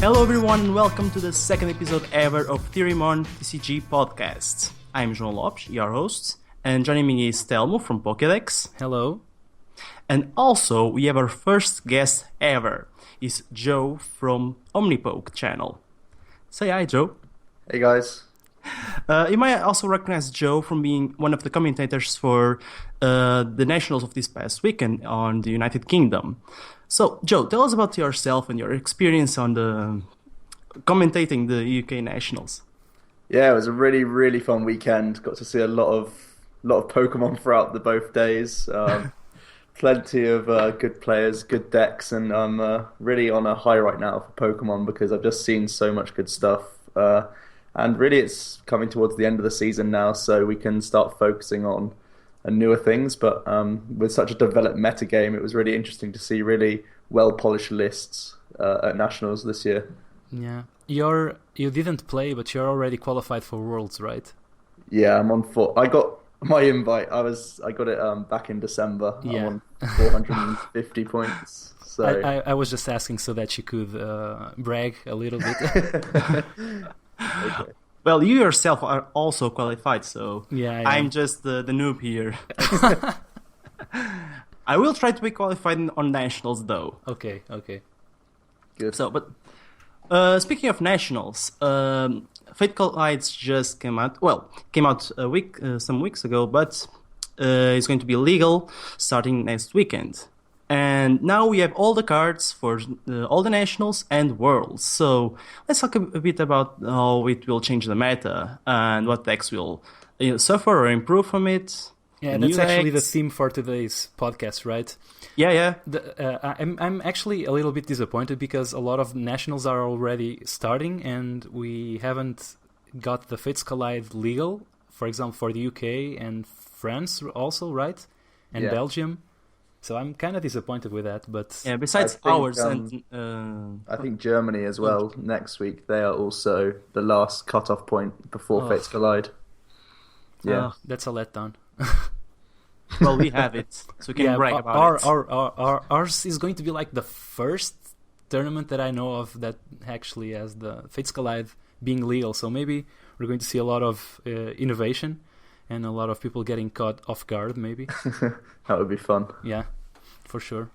Hello everyone and welcome to the second episode ever of Theorymon TCG podcast. I'm João Lopes, your host, and joining me is Telmo from Pokédex. Hello. And also we have our first guest ever, is Joe from Omnipoke channel. Say hi, Joe. Hey guys. You might also recognize Joe from being one of the commentators for the Nationals of this past weekend on the United Kingdom. So, Joe, tell us about yourself and your experience on the commentating the UK Nationals. Yeah, it was a really fun weekend. Got to see a lot of Pokemon throughout the both days. Plenty of good players, good decks, and I'm really on a high right now for Pokemon because I've just seen so much good stuff. And really, it's coming towards the end of the season now, so we can start focusing on newer things. But with such a developed metagame, it was really interesting to see really well-polished lists at Nationals this year. Yeah, you didn't play, but you're already qualified for Worlds, right? Yeah, I'm on 4. I got my invite. I got it back in December. Yeah. I'm on 450 points. So I was just asking so that you could brag a little bit. Okay. Well, you yourself are also qualified, so Yeah, I'm just the noob here. I will try to be qualified on Nationals, though. Okay. Good. So, but speaking of Nationals, Fate Collides just came out. Well, came out some weeks ago, but it's going to be legal starting next weekend. And now we have all the cards for all the Nationals and Worlds. So let's talk a bit about how it will change the meta and what decks will suffer or improve from it. Yeah, the that's new actually the decks. theme for today's podcast, right? Yeah. I'm actually a little bit disappointed because a lot of Nationals are already starting and we haven't got the Fates Collide legal, for example, for the UK and France also, right? And Yeah. Belgium. So I'm kind of disappointed with that, but Yeah, besides I think, ours and I think Germany as well next week. They are also the last cut-off point before Fates Collide. Yeah. that's a letdown. well, we have it, so we can brag about it. Ours is going to be like the first tournament that I know of that actually has the Fates Collide being legal. So maybe we're going to see a lot of innovation and a lot of people getting caught off guard, maybe. That would be fun. Yeah, for sure.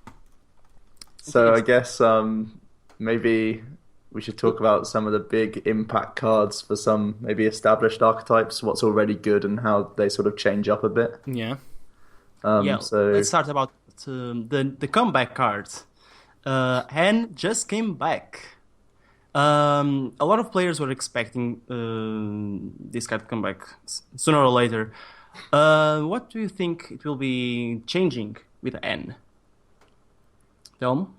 So I guess maybe we should talk about some of the big impact cards for some maybe established archetypes, what's already good and how they sort of change up a bit. Yeah. So Let's start about the comeback cards. Hen just came back. A lot of players were expecting this card to come back sooner or later. What do you think it will be changing with N? Telmo?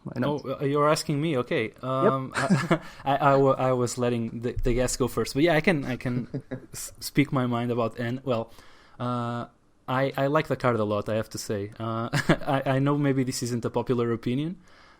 You're asking me. Okay. I was letting the guest go first, but yeah, I can speak my mind about N. Well, I like the card a lot, I have to say. I know maybe this isn't a popular opinion.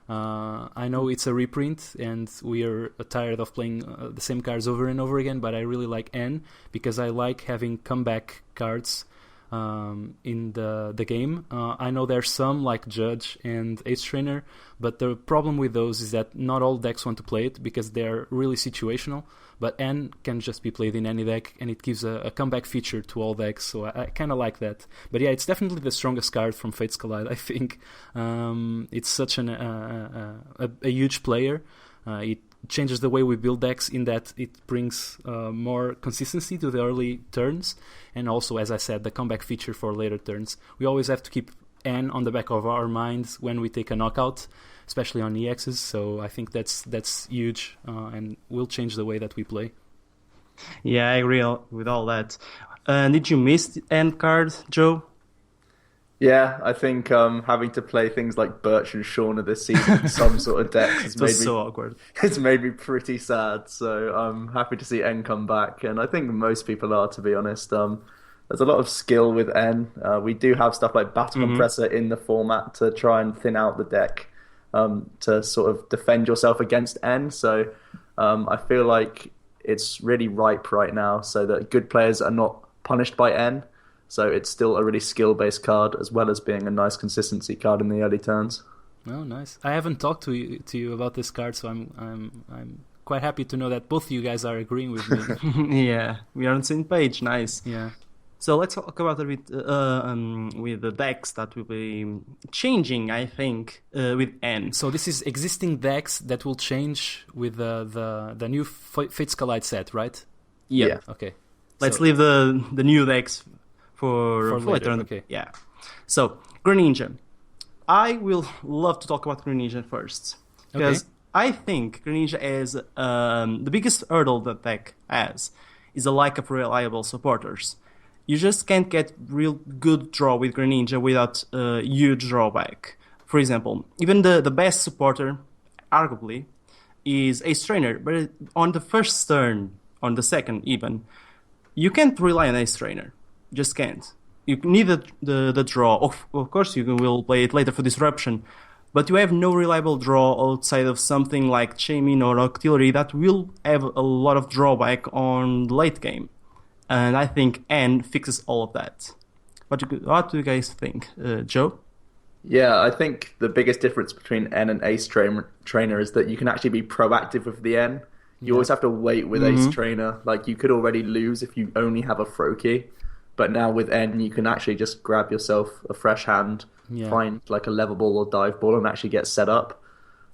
I know it's a reprint and we are tired of playing the same cards over and over again, but I really like N because I like having comeback cards in the game. I know there's some like Judge and Ace Trainer, but the problem with those is that not all decks want to play it because they're really situational. But N can just be played in any deck, and it gives a comeback feature to all decks, so I kind of like that. But yeah, it's definitely the strongest card from Fates Collide, I think. It's such a huge player. It changes the way we build decks in that it brings more consistency to the early turns, and also, as I said, the comeback feature for later turns. We always have to keep N on the back of our minds when we take a knockout, especially on EXs, so I think that's huge and will change the way that we play. Yeah, I agree with all that. Did you miss the end card, Joe? yeah, I think having to play things like Birch and Shauna this season in some sort of deck has It was so awkward. it's made me pretty sad. So I'm happy to see N come back, and I think most people are, to be honest. There's a lot of skill with N. We do have stuff like Battle Compressor in the format to try and thin out the deck. To sort of defend yourself against N. So I feel like it's really ripe right now so that good players are not punished by N. So it's still a really skill-based card as well as being a nice consistency card in the early turns. Oh, nice. I haven't talked to you about this card, so I'm quite happy to know that both of you guys are agreeing with me. Yeah, we are on the same page. Nice. Yeah. So let's talk about a bit with the decks that will be changing, I think, with N. So this is existing decks that will change with the new Fates Collide set, right? Yeah. Okay. Let's leave the new decks for later. later. Okay. Yeah. So Greninja. I will love to talk about Greninja first because I think Greninja is the biggest hurdle that deck has is a lack of reliable supporters. You just can't get real good draw with Greninja without a huge drawback. For example, even the best supporter, arguably, is Ace Trainer, but on the first turn, on the second even, you can't rely on Ace Trainer. Just can't. You need the draw. Of course, you will play it later for Disruption, but you have no reliable draw outside of something like Chaimin or Octillery that will have a lot of drawback on the late game. And I think N fixes all of that. What do you guys think, Joe? Yeah, I think the biggest difference between N and Ace Trainer is that you can actually be proactive with the N. You always have to wait with Ace Trainer. Like, you could already lose if you only have a throw key. But now with N, you can actually just grab yourself a fresh hand, find like a level ball or dive ball, and actually get set up.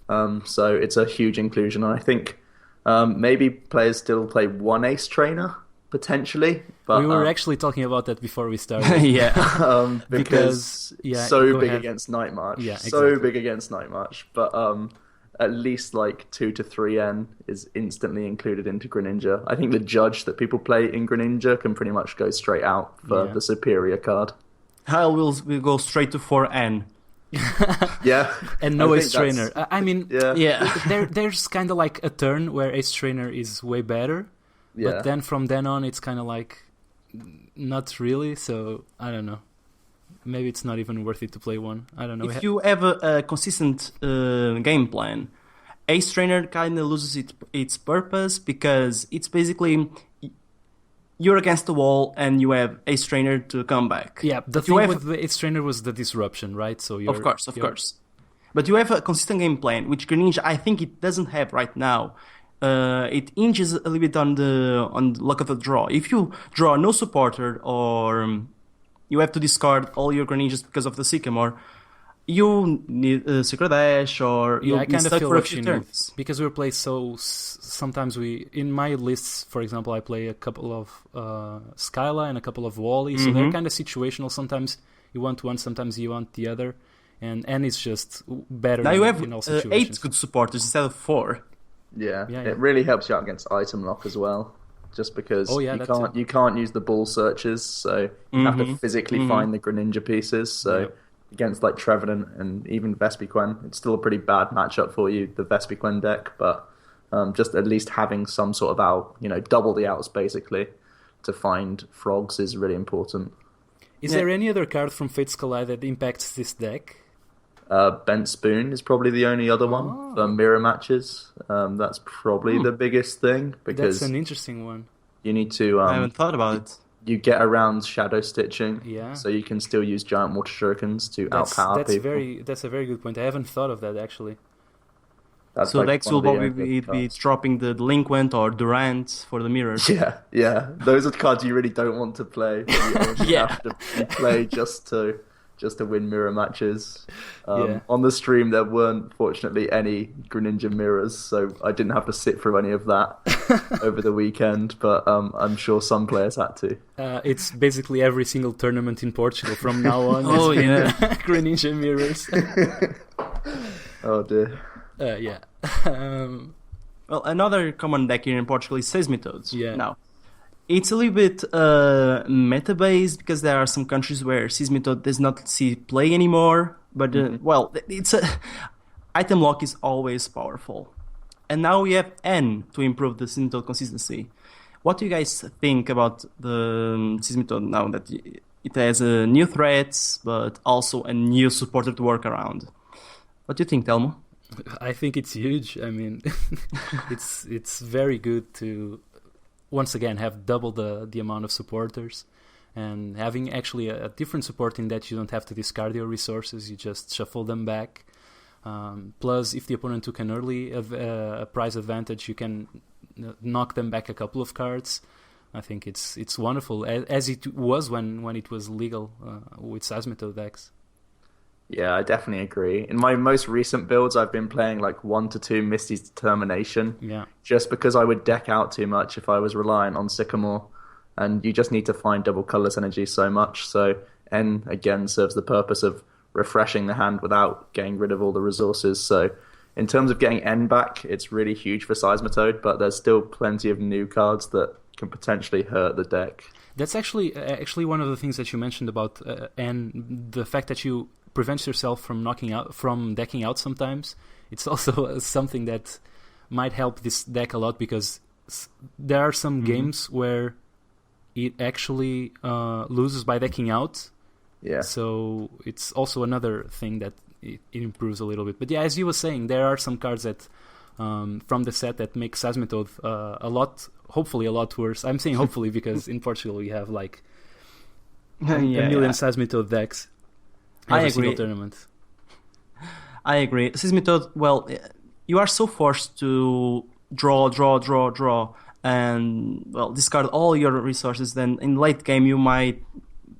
So it's a huge inclusion. And I think maybe players still play one Ace Trainer, potentially. But, we were actually talking about that before we started. because so big against Night March. Yeah, exactly. So big against Night March. But at least like 2 to 3 N is instantly included into Greninja. I think the judge that people play in Greninja can pretty much go straight out for the Serperior card. Hal will go straight to 4N. Yeah. And no Ace Trainer. I mean, Yeah. there's kind of like a turn where Ace Trainer is way better. Yeah. But then from then on, it's kind of like not really. So I don't know. Maybe it's not even worth it to play one. I don't know. If you have a consistent game plan, Ace Trainer kind of loses its purpose because it's basically you're against the wall and you have Ace Trainer to come back. Yeah, the thing with the Ace Trainer was the disruption, right? So of course. But you have a consistent game plan, which Greninja I think it doesn't have right now. It hinges a little bit on the luck of the draw. If you draw no supporter or you have to discard all your Greninjas because of the Sycamore, you need a Secret Dash or you'll be stuck for a few turns. Because we play sometimes in my lists, for example, I play a couple of Skyla and a couple of Wally, so they're kind of situational. Sometimes you want one, sometimes you want the other, and it's just better now you have in all situations. 8 good supporters instead of 4. Yeah, it really helps you out against item lock as well. Just because you can't use the ball searches, so you have to physically find the Greninja pieces. So against like Trevenant and even Vespiquen, it's still a pretty bad matchup for you, the Vespiquen deck. But just at least having some sort of out, double the outs basically to find frogs is really important. Is there any other card from Fates Collide that impacts this deck? Bent Spoon is probably the only other one for mirror matches. That's probably the biggest thing because that's an interesting one. You need to. I haven't thought about it. You get around shadow stitching, so you can still use giant water shurikens to outpower people. That's a very good point. I haven't thought of that actually. That's so Dex will probably be dropping the Delinquent or Durant for the mirrors. Yeah. Those are cards you really don't want to play. You have to play just to win mirror matches. On the stream, there weren't, fortunately, any Greninja mirrors, so I didn't have to sit through any of that over the weekend, but I'm sure some players had to. It's basically every single tournament in Portugal from now on. Greninja mirrors. Oh, dear. Well, another common deck here in Portugal is Seismitoads. Yeah. Now, it's a little bit meta-based because there are some countries where Seismitoad does not see play anymore. But, it's item lock is always powerful. And now we have N to improve the Seismitoad consistency. What do you guys think about the Seismitoad now that it has new threats, but also a new supporter to work around? What do you think, Telmo? I think it's huge. I mean, it's very good to once again have double the amount of supporters, and having actually a different support in that you don't have to discard your resources, you just shuffle them back. Plus, if the opponent took an early a prize advantage, you can knock them back a couple of cards. I think it's wonderful, as it was when it was legal with Seismitoad decks. Yeah, I definitely agree. In my most recent builds, I've been playing like 1 to 2 Misty's Determination. Yeah. Just because I would deck out too much if I was reliant on Sycamore. And you just need to find double colorless energy so much. So N, again, serves the purpose of refreshing the hand without getting rid of all the resources. So in terms of getting N back, it's really huge for Seismitoad, but there's still plenty of new cards that can potentially hurt the deck. That's actually one of the things that you mentioned about N, the fact that you prevent yourself from decking out sometimes. It's also something that might help this deck a lot, because there are some games where it actually loses by decking out. Yeah. So it's also another thing that it improves a little bit. But yeah, as you were saying, there are some cards that from the set that make Seismitoad hopefully a lot worse. I'm saying hopefully because in Portugal we have like a million Seismitoad decks. I Every agree. single tournament. I agree. Seismitoad, well, you are so forced to draw, and discard all your resources. Then in late game you might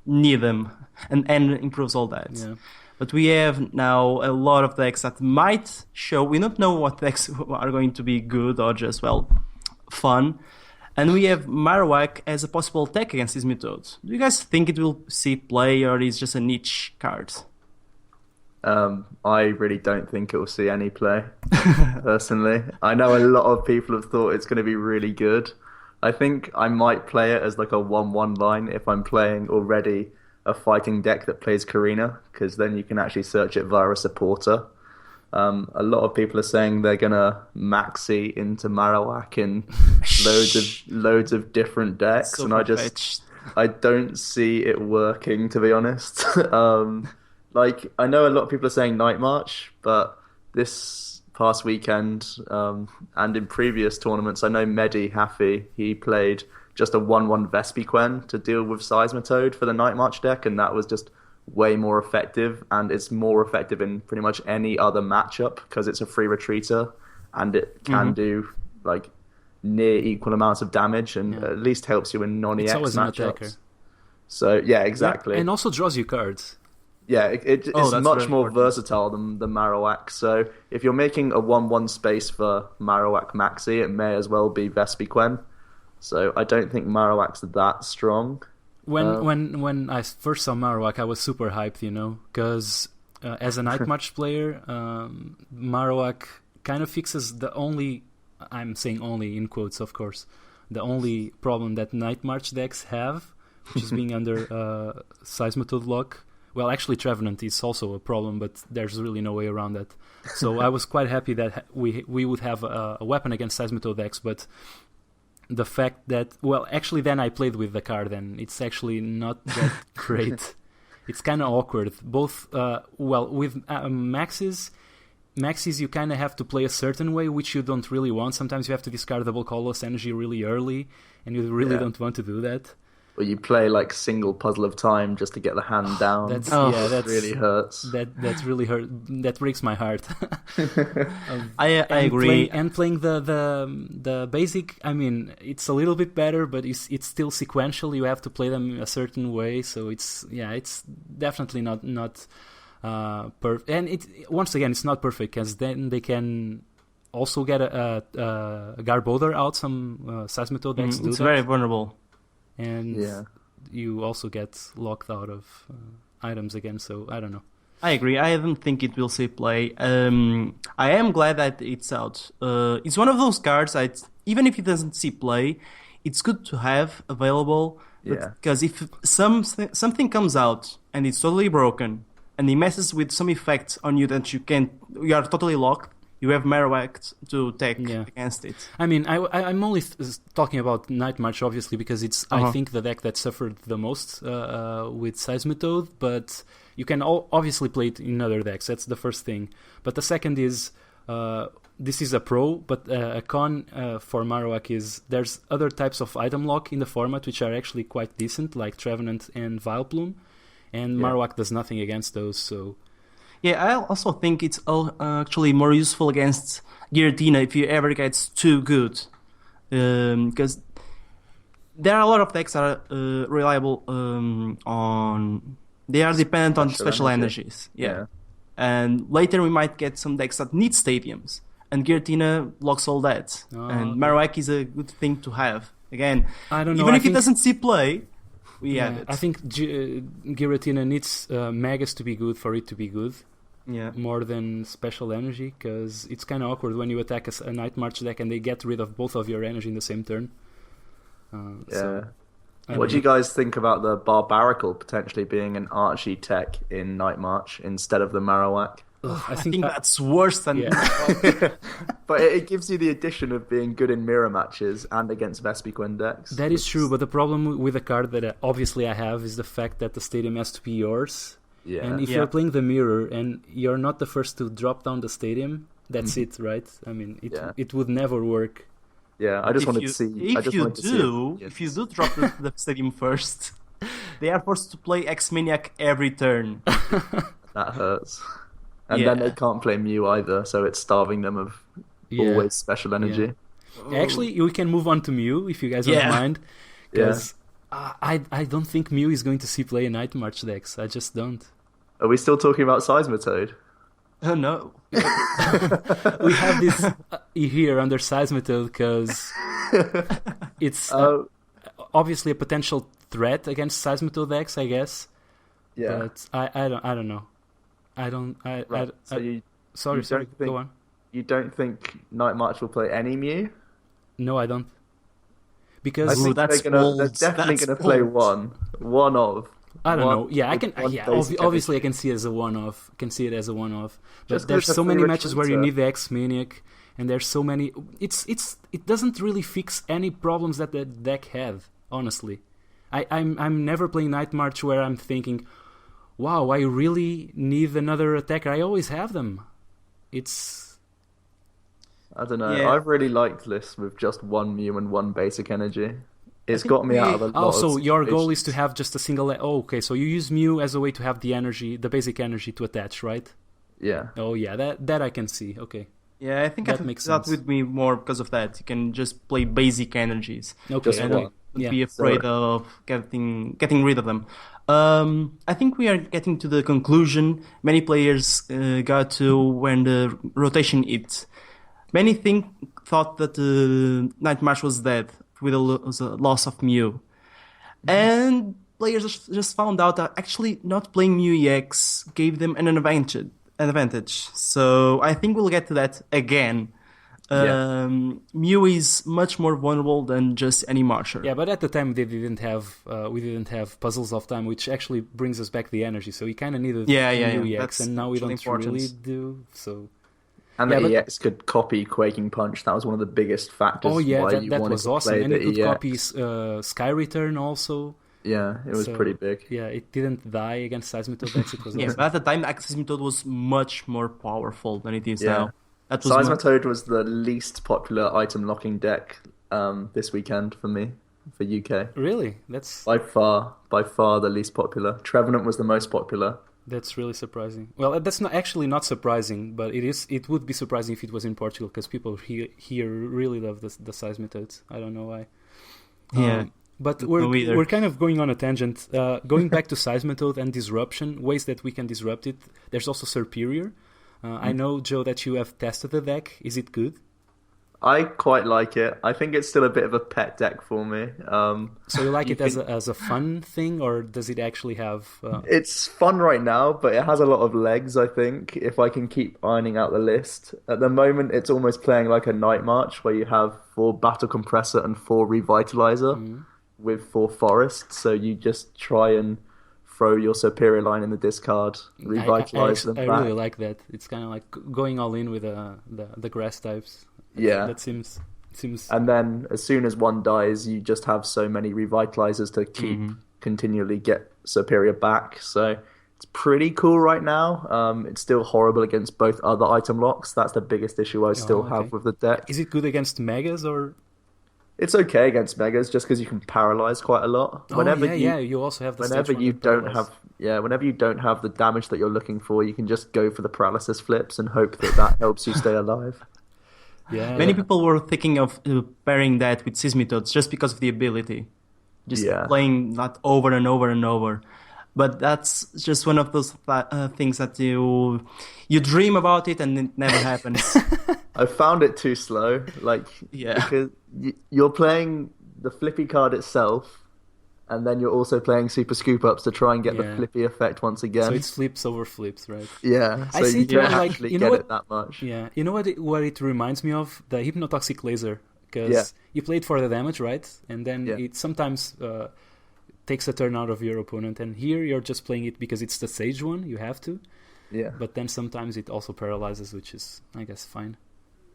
need them, and improves all that. Yeah. But we have now a lot of decks that might show. We don't know what decks are going to be good or just fun. And we have Marowak as a possible tech against Seismitoad. Do you guys think it will see play, or is just a niche card? I really don't think it will see any play, personally. I know a lot of people have thought it's going to be really good. I think I might play it as like a 1-1 line if I'm playing already a fighting deck that plays Karina, because then you can actually search it via a supporter. A lot of people are saying they're gonna maxi into Marowak in loads of different decks, So and far-fetched. I don't see it working, to be honest. Like, I know a lot of people are saying Night March, but this past weekend and in previous tournaments, I know Medi Haffy, he played just a 1-1 Vespiquen to deal with Seismitoad for the Night March deck, and that was just way more effective, and it's more effective in pretty much any other matchup because it's a free retreater and it can do like near equal amounts of damage, and at least helps you in non-EX It's always an matchups. attacker. So yeah, exactly. And also draws you cards. Yeah, it's that's much very more important. versatile than the Marowak. So if you're making a 1-1 space for Marowak Maxi, it may as well be Vespiquen. So I don't think Marowak's that strong. When I first saw Marowak, I was super hyped, because as a Night March player, Marowak kind of fixes the only, I'm saying only in quotes, of course, the only problem that Night March decks have, which is being under Seismitoad lock. Well, actually, Trevenant is also a problem, but there's really no way around that. So I was quite happy that we would have a weapon against Seismitoad decks, but the fact that, actually then I played with the card, and it's actually not that great. It's kind of awkward. Both, with Maxes you kind of have to play a certain way, which you don't really want. Sometimes you have to discard double colorless energy really early, and you really don't want to do that. Or you play like single Puzzle of Time just to get the hand down. That's really hurts. That's really hurt. That breaks my heart. I agree. Playing the basic, I mean, it's a little bit better, but it's still sequential. You have to play them a certain way, so it's definitely not perfect. And once again, it's not perfect, because then they can also get a Garbodor out. Some Seismitoad decks do It's that. very vulnerable. And you also get locked out of items again, so I don't know. I agree. I don't think it will see play. I am glad that it's out. It's one of those cards that, even if it doesn't see play, it's good to have available. Because if something comes out and it's totally broken, and it messes with some effect on you that you are totally locked, you have Marowak to take against it. I mean, I'm only talking about Night March, obviously, because it's, I think, the deck that suffered the most with Seismitoad, but you can obviously play it in other decks. That's the first thing. But the second is, this is a pro, but a con for Marowak is there's other types of item lock in the format which are actually quite decent, like Trevenant and Vileplume, and Marowak does nothing against those, so... Yeah, I also think it's actually more useful against Giratina if you ever gets too good. Because there are a lot of decks that are reliable on... They are dependent on special energies. Yeah. And later we might get some decks that need stadiums. And Giratina blocks all that. And Marowak is a good thing to have. Again, I don't know. Even if it doesn't see play, we have it. I think Giratina needs Magus to be good for it to be good. Yeah. More than special energy, because it's kind of awkward when you attack a Night March deck and they get rid of both of your energy in the same turn. What do you guys think about the Barbaracle potentially being an Archie tech in Night March instead of the Marowak? I think that's worse than... Yeah. But it gives you the addition of being good in mirror matches and against Vespiquen decks. That is true, but the problem with the card that obviously I have is the fact that the stadium has to be yours. Yeah. And if you're playing the mirror and you're not the first to drop down the stadium, that's it, right? I mean, it would never work. Yeah, I just wanted to see... If you do drop the stadium first, they are forced to play X-Maniac every turn. That hurts. And then they can't play Mew either, so it's starving them of always special energy. Yeah. Actually, we can move on to Mew, if you guys don't mind. Because I don't think Mew is going to see play in Night March decks. I just don't. Are we still talking about Seismitoad? Oh, no. We have this here under Seismitoad because it's obviously a potential threat against Seismitoad decks, I guess. Yeah. But I don't know. Sorry, go on. You don't think Night March will play any Mew? No, I don't. Because I think they're definitely going to play one of. I don't know. Yeah, I can. Yeah, obviously I can see it as a one-off. But there's so many matches where you need the X-Maniac, and there's so many. It doesn't really fix any problems that the deck have. Honestly, I'm never playing Night March where I'm thinking, wow, I really need another attacker. I always have them. I don't know. Yeah. I've really liked lists with just one Mew and one basic energy. It's got me out of a lot Also, your goal is to have just a single... okay, so you use Mew as a way to have the energy, the basic energy to attach, right? Yeah. Oh, yeah, that I can see. Okay. Yeah, I think that makes sense. That would be more because of that. You can just play basic energies. Okay. Just don't be afraid of getting rid of them. I think we are getting to the conclusion many players got to when the rotation hit. Many thought that Night March was dead with the loss of Mew. And players just found out that actually not playing Mew EX gave them an advantage. So I think we'll get to that again. Mew is much more vulnerable than just any Marcher. Yeah, but at the time we didn't have Puzzles of Time, which actually brings us back the energy. So we kind of needed Mew EX, and now we don't really do so. And the EX could copy Quaking Punch. That was one of the biggest factors. Oh yeah, why that was awesome. And it could EX. copy Sky Return also. Yeah, it was pretty big. Yeah, it didn't die against Seismitoad decks. It was awesome. But at the time, Seismitoad was much more powerful than it is now. Seismitoad was the least popular item locking deck this weekend for me, for UK. Really? That's by far the least popular. Trevenant was the most popular. That's really surprising. Well, that's not surprising, but it would be surprising if it was in Portugal, because people here really love the Seismitoads. I don't know why. Yeah. But we're kind of going on a tangent. Going back to Seismitoad and disruption, ways that we can disrupt it. There's also Serperior. I know, Joe, that you have tested the deck. Is it good? I quite like it. I think it's still a bit of a pet deck for me. So you like it as a fun thing, or does it actually have... It's fun right now, but it has a lot of legs, I think, if I can keep ironing out the list. At the moment, it's almost playing like a Night March, where you have 4 Battle Compressor and 4 Revitalizer with 4 Forests, so you just try and throw your Serperior line in the discard, revitalize them back. I really like that. It's kind of like going all in with the grass types. That seems. And then as soon as one dies, you just have so many revitalizers to keep continually get Serperior back. So it's pretty cool right now. It's still horrible against both other item locks. That's the biggest issue I still have with the deck. Is it good against Megas or? It's okay against Megas just because you can paralyze quite a lot. You also have the Whenever stage one you that don't paralyze. whenever you don't have the damage that you're looking for, you can just go for the paralysis flips and hope that helps you stay alive. Many people were thinking of pairing that with Seismitoads just because of the ability. Just playing that over and over and over. But that's just one of those things that you dream about it and it never happens. I found it too slow. Because you're playing the flippy card itself, and then you're also playing Super Scoop Ups to try and get the flippy effect once again. So it's flips over flips, right? Yeah, so I see you don't like, actually you know get what, it that much. Yeah, you know what it reminds me of? The Hypnotoxic Laser. Because you play it for the damage, right? And then it sometimes takes a turn out of your opponent. And here you're just playing it because it's the Sage one, you have to. Yeah. But then sometimes it also paralyzes, which is, I guess, fine.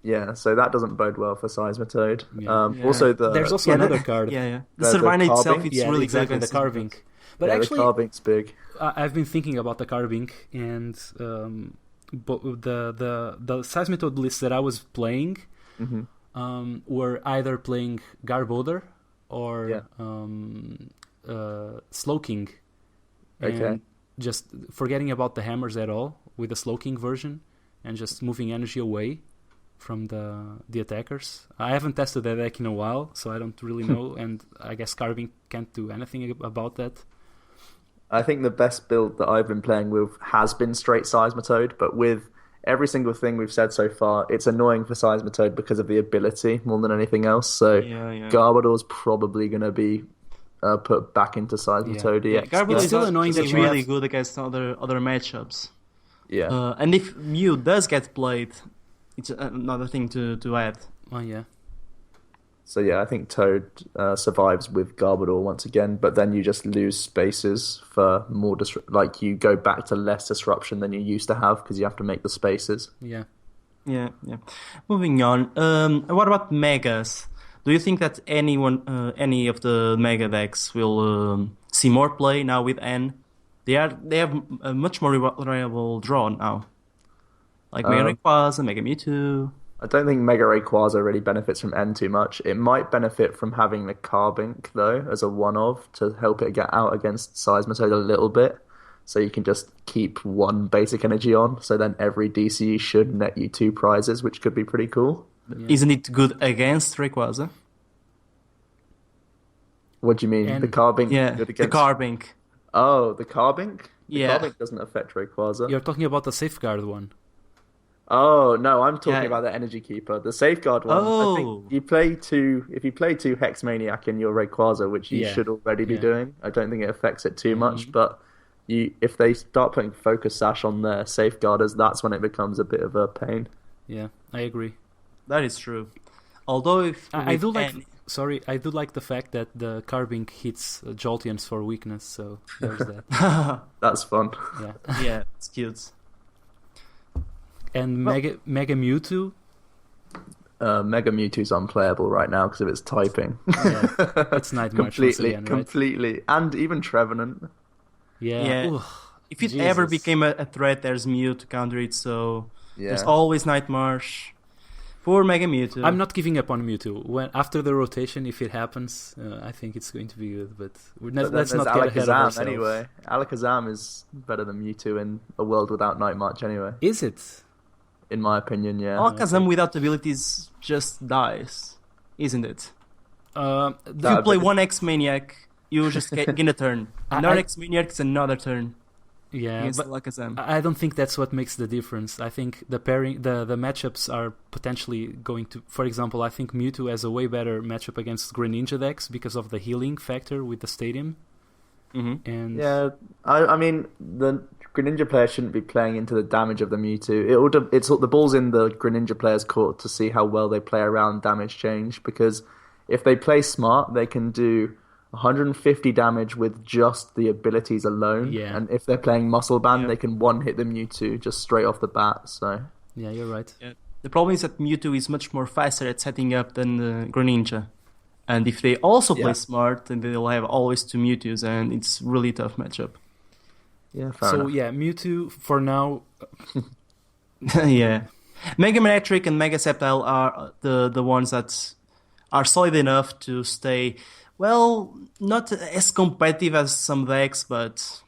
Yeah, so that doesn't bode well for Seismitoad. Yeah. Also, there's also another card. The Serperior itself, it's really exactly, good the carving. But yeah, actually, the carving's big. I've been thinking about the carving, and the Seismitoad list that I was playing were either playing Garbodor or Slowking. And just forgetting about the hammers at all with the Slowking version and just moving energy away from the attackers. I haven't tested that deck in a while, so I don't really know, and I guess carving can't do anything about that. I think the best build that I've been playing with has been straight Seismitoad, but with every single thing we've said so far, it's annoying for Seismitoad because of the ability more than anything else. So Garbodor's probably going to be put back into Seismitoad. Yeah, Garbodor is still annoying. It's really good against other matchups. Yeah, and if Mew does get played, it's another thing to add. Oh yeah. So yeah, I think Toad survives with Garbodor once again, but then you just lose spaces for more you go back to less disruption than you used to have because you have to make the spaces. Yeah. Moving on. What about Megas? Do you think that any of the Mega decks will see more play now with N? They have a much more reliable draw now. Like Mega Rayquaza, Mega Mewtwo. I don't think Mega Rayquaza really benefits from N too much. It might benefit from having the Carbink, though, as a one-of to help it get out against Seismitoad a little bit. So you can just keep one basic energy on. So then every DCE should net you 2 prizes, which could be pretty cool. Yeah. Isn't it good against Rayquaza? What do you mean? The Carbink? Yeah, good against... the Carbink. Oh, the Carbink? The yeah. Carbink doesn't affect Rayquaza. You're talking about the Safeguard one. Oh no, I'm talking about the Energy Keeper, the Safeguard one. Oh. I think if you play two Hex Maniac in your Rayquaza, which you should already be doing, I don't think it affects it too much. But if they start putting Focus Sash on their Safeguarders, that's when it becomes a bit of a pain. Yeah, I agree. That is true. Although if I do like the fact that the Carbink hits Jolteons for weakness, so there's that. That's fun. Yeah, it's cute. And Mega Mewtwo? Mega Mewtwo's unplayable right now because of its typing. Yeah, it's Night March once again, right? Completely. And even Trevenant. Yeah. Ooh, if it ever became a threat, there's Mew to counter it, so there's always Night March. Poor Mega Mewtwo. I'm not giving up on Mewtwo. After the rotation, if it happens, I think it's going to be good, but let's not get ahead of ourselves. Anyway. Alakazam is better than Mewtwo in a world without Night March anyway. Is it? In my opinion, yeah. Alakazam without abilities just dies, isn't it? If you play one X-Maniac, you just gain a turn. Another X-Maniac is another turn. Yeah, but Alakazam. I don't think that's what makes the difference. I think the pairing, the matchups are potentially going to... For example, I think Mewtwo has a way better matchup against Greninja decks because of the healing factor with the Stadium. Mm-hmm. And yeah, I mean, the Greninja player shouldn't be playing into the damage of the Mewtwo. It's the ball's in the Greninja player's court to see how well they play around damage change, because if they play smart, they can do 150 damage with just the abilities alone. Yeah. And if they're playing Muscle Band, they can one-hit the Mewtwo just straight off the bat. So yeah, you're right. Yeah. The problem is that Mewtwo is much more faster at setting up than Greninja. And if they also play smart, then they'll have always 2 Mewtwo's, and it's really tough matchup. Yeah, fair enough. Mewtwo for now. Yeah, Mega Manectric and Mega Sceptile are the ones that are solid enough to stay, well, not as competitive as some decks, but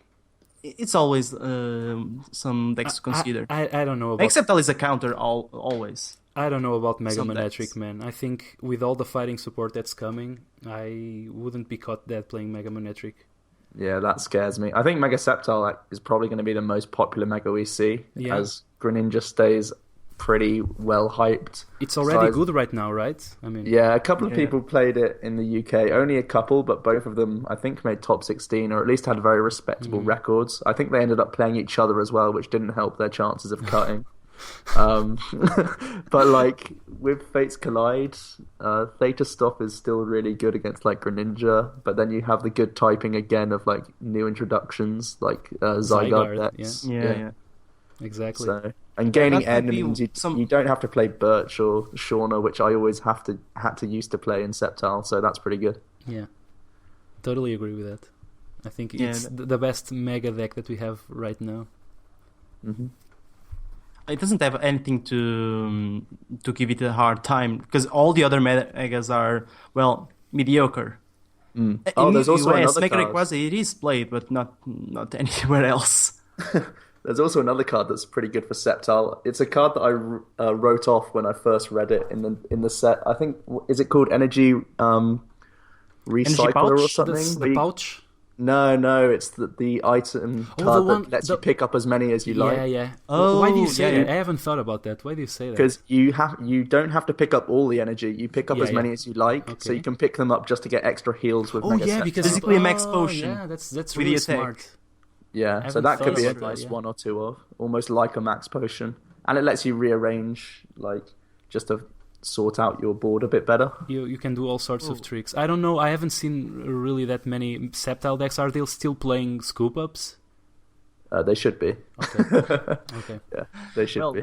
it's always some decks to consider. I don't know about... Exceptal is a counter always. I don't know about Mega Some Manectric, decks. man. I think with all the fighting support that's coming, I wouldn't be caught dead playing Mega Manectric. Yeah, that scares me. I think Mega Sceptile is probably going to be the most popular Mega we see, Yeah. as Greninja stays pretty well hyped. It's already So good right now, right? I mean, Yeah, a couple of Yeah. people played it in the UK. Only a couple, but both of them, I think, made top 16 or at least had very respectable records. I think they ended up playing each other as well, which didn't help their chances of cutting. But like with Fates Collide, Theta Stop is still really good against like Greninja, but then you have the good typing again of like new introductions like Zygarde Zygarde, decks. Yeah. exactly. So, and gaining that might N be means some- you don't have to play Birch or Shauna, which I always had to used to play in Sceptile, so that's pretty good. Yeah, totally agree with that. I think Yeah, it's the best Mega deck that we have right now. Hmm. It doesn't have anything to give it a hard time because all the other megas are, well, mediocre. Oh, In there's also US, another Mega card. Rayquaza, it is played, but not anywhere else. There's also another card that's pretty good for Sceptile. It's a card that I wrote off when I first read it in the set. I think is it called Energy Recycler Pouch? or something? That's Where the you- pouch. No, it's the item Oh, card the one- that lets the- you pick up as many as you like. Yeah. Oh, Why do you say yeah. that? I haven't thought about that. Why do you say that? Because you don't have to pick up all the energy. You pick up Yeah, as many yeah. as you like, so Okay. you can pick them up just to get extra heals with Oh Mega yeah, Sceptile. because Basically a max oh, potion Yeah, that's with really the attack. smart. Yeah, so haven't that could thought be a about that, nice yeah. one or two of, almost like a max potion, and it lets you rearrange, like just to sort out your board a bit better. You can do all sorts of tricks. I don't know. I haven't seen really that many Sceptile decks. Are they still playing scoop ups? They should be. Okay. Yeah, they should Well, be.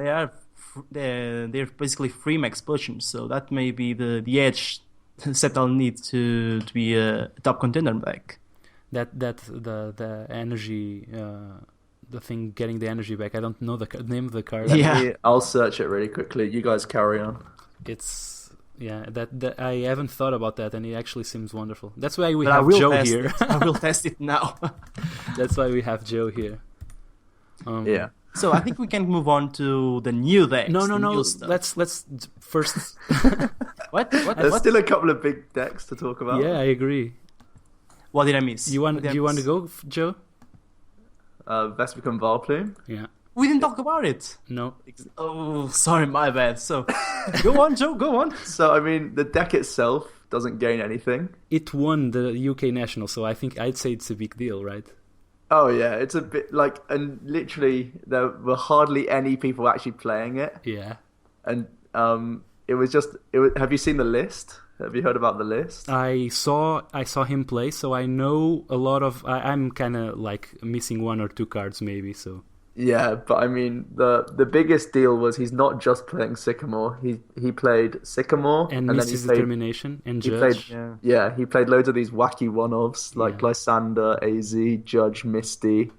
they're basically free max potions, so that may be the edge Sceptile needs to be a top contender deck. That the energy, the thing getting the energy back. I don't know the name of the card. Yeah. I'll search it really quickly. You guys carry on. It's that I haven't thought about that, and it actually seems wonderful. That's why we But I have will Joe test here. it. I will test it now. That's why we have Joe here. Yeah. So I think we can move on to the new decks. No. the new stuff. Let's first. What? There's still a couple of big decks to talk about. Yeah, I agree. What did I miss? Do you want to go, Joe? Vespiquen and Trevenant. Yeah. We didn't talk about it. No. Oh, sorry, my bad. So, go on, Joe. Go on. So I mean, the deck itself doesn't gain anything. It won the UK National, so I think I'd say it's a big deal, right? Oh yeah, it's a bit like, and literally there were hardly any people actually playing it, Yeah. and it was just. Have you seen the list? Have you heard about the list? I saw him play, so I know a lot of. I'm kind of like missing one or two cards, maybe. So Yeah, but I mean the biggest deal was he's not just playing Sycamore. He played Sycamore and then misses he played. determination and He judge. played, yeah, he played loads of these wacky one-offs like Yeah. Lysander, AZ, Judge, Misty,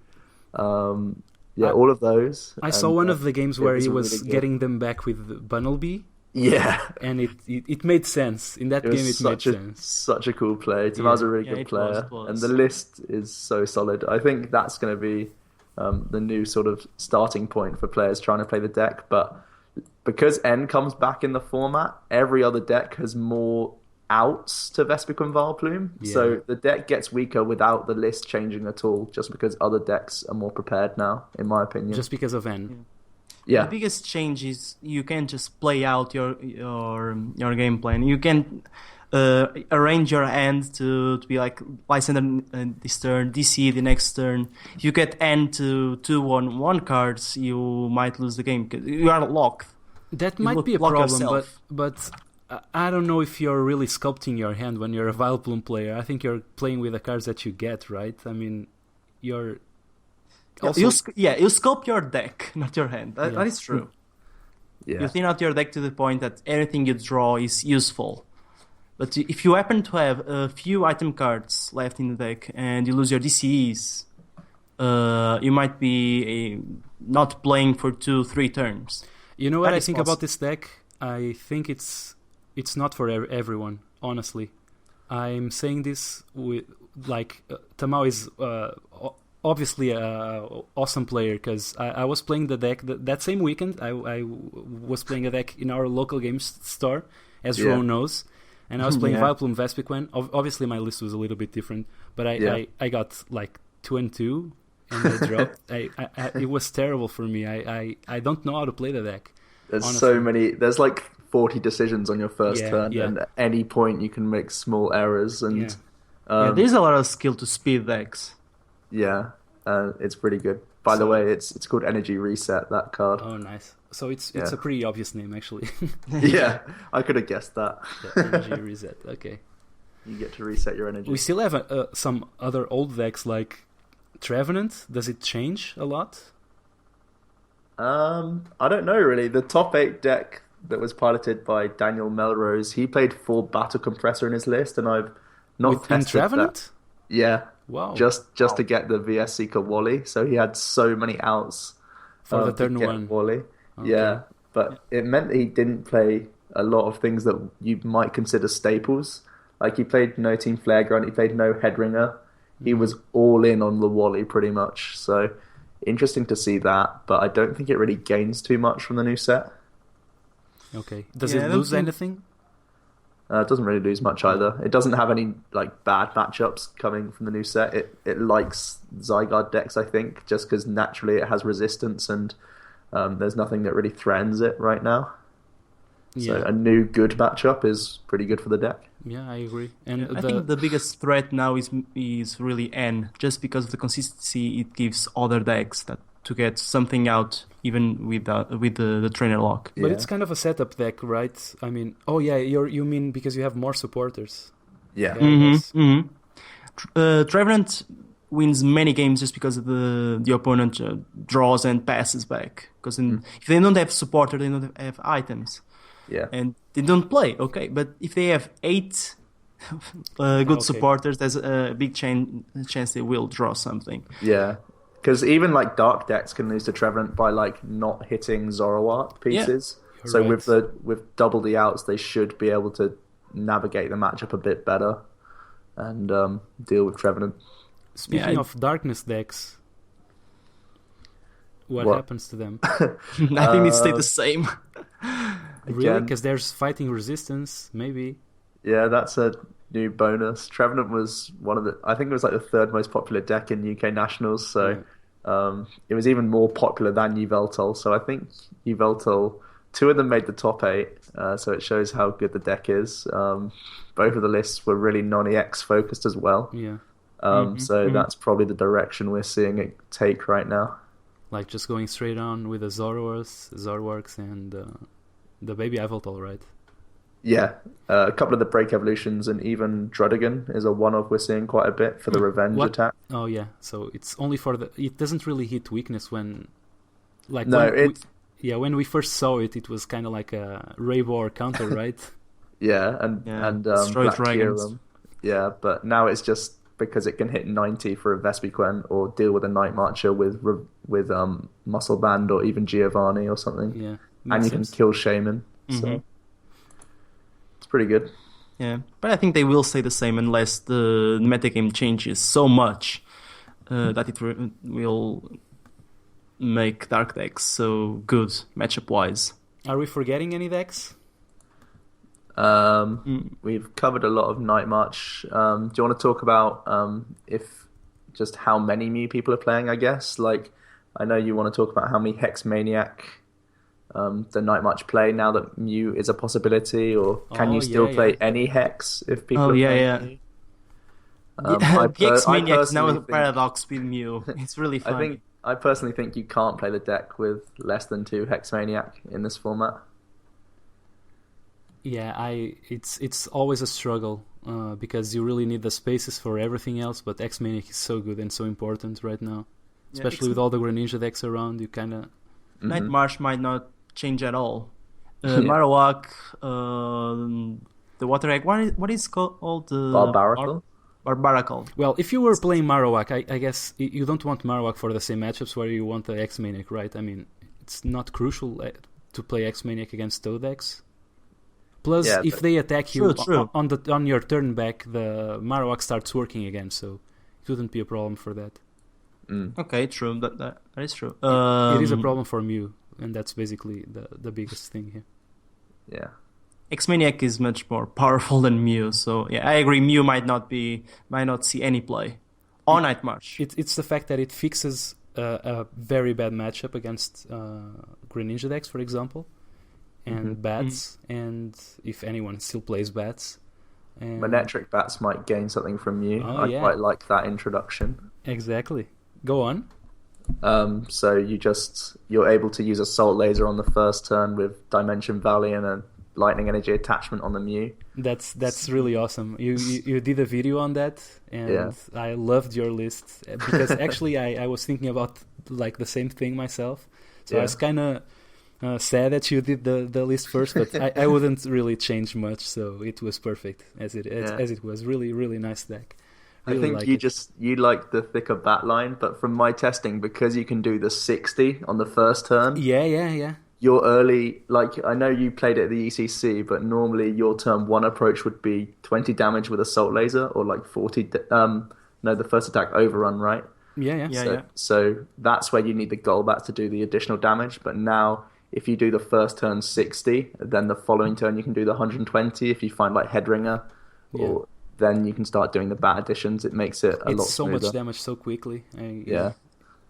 all of those. I saw And, one of the games it where was he really was good. getting them back with Bunnelby, Yeah, and it made sense in that it game. was It made such a sense. such a cool play. Tomar's a really Yeah, good it was, player, it was. and the list is so solid. I think that's going to be the new sort of starting point for players trying to play the deck. But because N comes back in the format, every other deck has more outs to Vespiquen and Vileplume. Yeah. So the deck gets weaker without the list changing at all, just because other decks are more prepared now, in my opinion. Just because of N. yeah. The biggest change is you can just play out your game plan. You can arrange your hand to be like Lysander this turn, DC the next turn. If you get N to 2-1 cards, you might lose the game because you are locked. That You might will be a block problem, yourself. but I don't know if you're really sculpting your hand when you're a Vileplume player. I think you're playing with the cards that you get, right? I mean, you're also... You sculpt your deck, not your hand. That is true. Yeah. You thin out your deck to the point that anything you draw is useful. But if you happen to have a few item cards left in the deck and you lose your DCEs, you might be not playing for 2-3 turns. You know what That I is think possible. about this deck? I think it's it's not for everyone. Honestly, I'm saying this with Tamao is obviously a awesome player, because I was playing the deck that same weekend. I was playing a deck in our local games store, as Ron knows, and I was playing Vileplume Vespiquen. Obviously, my list was a little bit different, but I got like 2-2, and I dropped. It was terrible for me. I don't know how to play the deck. There's honestly. so many. There's like 40 decisions on your first turn, and at any point you can make small errors. And there's a lot of skill to speed decks. Yeah, it's pretty good. By the way, it's called Energy Reset, that card. Oh, nice. So it's a pretty obvious name, actually. Yeah, I could have guessed that. Energy Reset, okay. You get to reset your energy. We still have some other old decks like Trevenant. Does it change a lot? I don't know, really. The top 8 deck that was piloted by Daniel Melrose, he played 4 Battle Compressor in his list, and I've not tested Trevenant? that. Yeah. Wow. Just to get the VS Seeker Wally, so he had so many outs for the turn one. Wally. Okay. Yeah, but it meant that he didn't play a lot of things that you might consider staples. Like he played no Team Flare Grunt, he played no Headringer. He was all in on the Wally pretty much. So interesting to see that, but I don't think it really gains too much from the new set. Okay. Does it lose anything? It doesn't really lose much either. It doesn't have any like bad matchups coming from the new set. It likes Zygarde decks, I think, just because naturally it has resistance, and there's nothing that really threatens it right now. So a new good matchup is pretty good for the deck. Yeah, I agree. And I think the biggest threat now is really N, just because of the consistency it gives other decks to get something out, even with the trainer lock. But it's kind of a setup deck, right? I mean, you mean because you have more supporters? Yeah. Trevenant wins many games just because the opponent draws and passes back. Because if they don't have supporter, they don't have items. Yeah. And they don't play, okay. But if they have 8 good supporters, there's a big chance they will draw something. Yeah. Because even like dark decks can lose to Trevenant by like not hitting Zoroark pieces. Yeah, so right. with double the outs, they should be able to navigate the matchup a bit better and deal with Trevenant. Speaking of darkness decks, what happens to them? I think they stay the same. Really? Because there's fighting resistance, maybe. Yeah, that's a new bonus. Trevenant was I think it was like the 3rd most popular deck in UK Nationals, so it was even more popular than Yveltal. So I think Yveltal, 2 of them made the top 8, so it shows how good the deck is. Both of the lists were really non-EX focused as well. Yeah. That's probably the direction we're seeing it take right now. Like just going straight on with the Zoroarks and the baby Yveltal, right? Yeah, a couple of the break evolutions and even Drudigan is a one-off we're seeing quite a bit for the revenge attack. Oh yeah, so it's only for it doesn't really hit weakness when, like when we first saw it, it was kind of like a Raybor counter, right? and Black Dragons. Yeah, but now it's just because it can hit 90 for a Vespiquen or deal with a Night Marcher with Muscle Band or even Giovanni or something. Yeah, and you can kill Shaman. So. Pretty good. Yeah, but I think they will stay the same unless the metagame changes so much that it will make dark decks so good matchup-wise. Are we forgetting any decks? We've covered a lot of Night March. Do you want to talk about just how many Mew people are playing, I guess? Like, I know you want to talk about how many Hex Maniac the Night March play now that Mew is a possibility, or can you still play any Hex if people are playing Mew? The Hex Maniac is now a paradox with Mew. It's really fun. I personally think you can't play the deck with less than 2 Hex Maniac in this format. Yeah, it's always a struggle because you really need the spaces for everything else, but Hex Maniac is so good and so important right now. Especially with all the Greninja decks around, you kind of... Night March might not change at all. Marowak, the Water Egg, what is called? Barbaracle. Well, if you were playing Marowak, I guess you don't want Marowak for the same matchups where you want the X-Maniac, right? I mean, it's not crucial to play X-Maniac against Toad decks. Plus, Yeah, if but- they attack you True. on your turn back, the Marowak starts working again, so it wouldn't be a problem for that. Okay, true. That is true. It is a problem for Mew, and that's basically the biggest thing here. Yeah. X-Maniac is much more powerful than Mew, so yeah, I agree. Mew might not see any play on Night March. It's the fact that it fixes a very bad matchup against Greninja decks, for example, and Bats, and if anyone still plays Bats. And Manectric Bats might gain something from you. Oh, I yeah. quite like that introduction. Exactly. Go on. So you're able to use Assault Laser on the first turn with Dimension Valley and a Lightning Energy attachment on the Mew. That's really awesome. You did a video on that, and Yeah. I loved your list because actually I was thinking about like the same thing myself. So I was kind of sad that you did the list first, but I wouldn't really change much. So it was perfect as it was. Really, really nice deck. I think you like the thicker bat line, but from my testing, because you can do the 60 on the first turn, Yeah. your early, like, I know you played it at the ECC, but normally your turn 1 approach would be 20 damage with Assault Laser, or like 40, the first attack overrun, right? Yeah. So that's where you need the Golbat to do the additional damage, but now if you do the first turn 60, then the following turn you can do the 120 if you find like Headringer, or then you can start doing the bat additions. It makes it a lot It's so smoother. much damage so quickly. Yeah.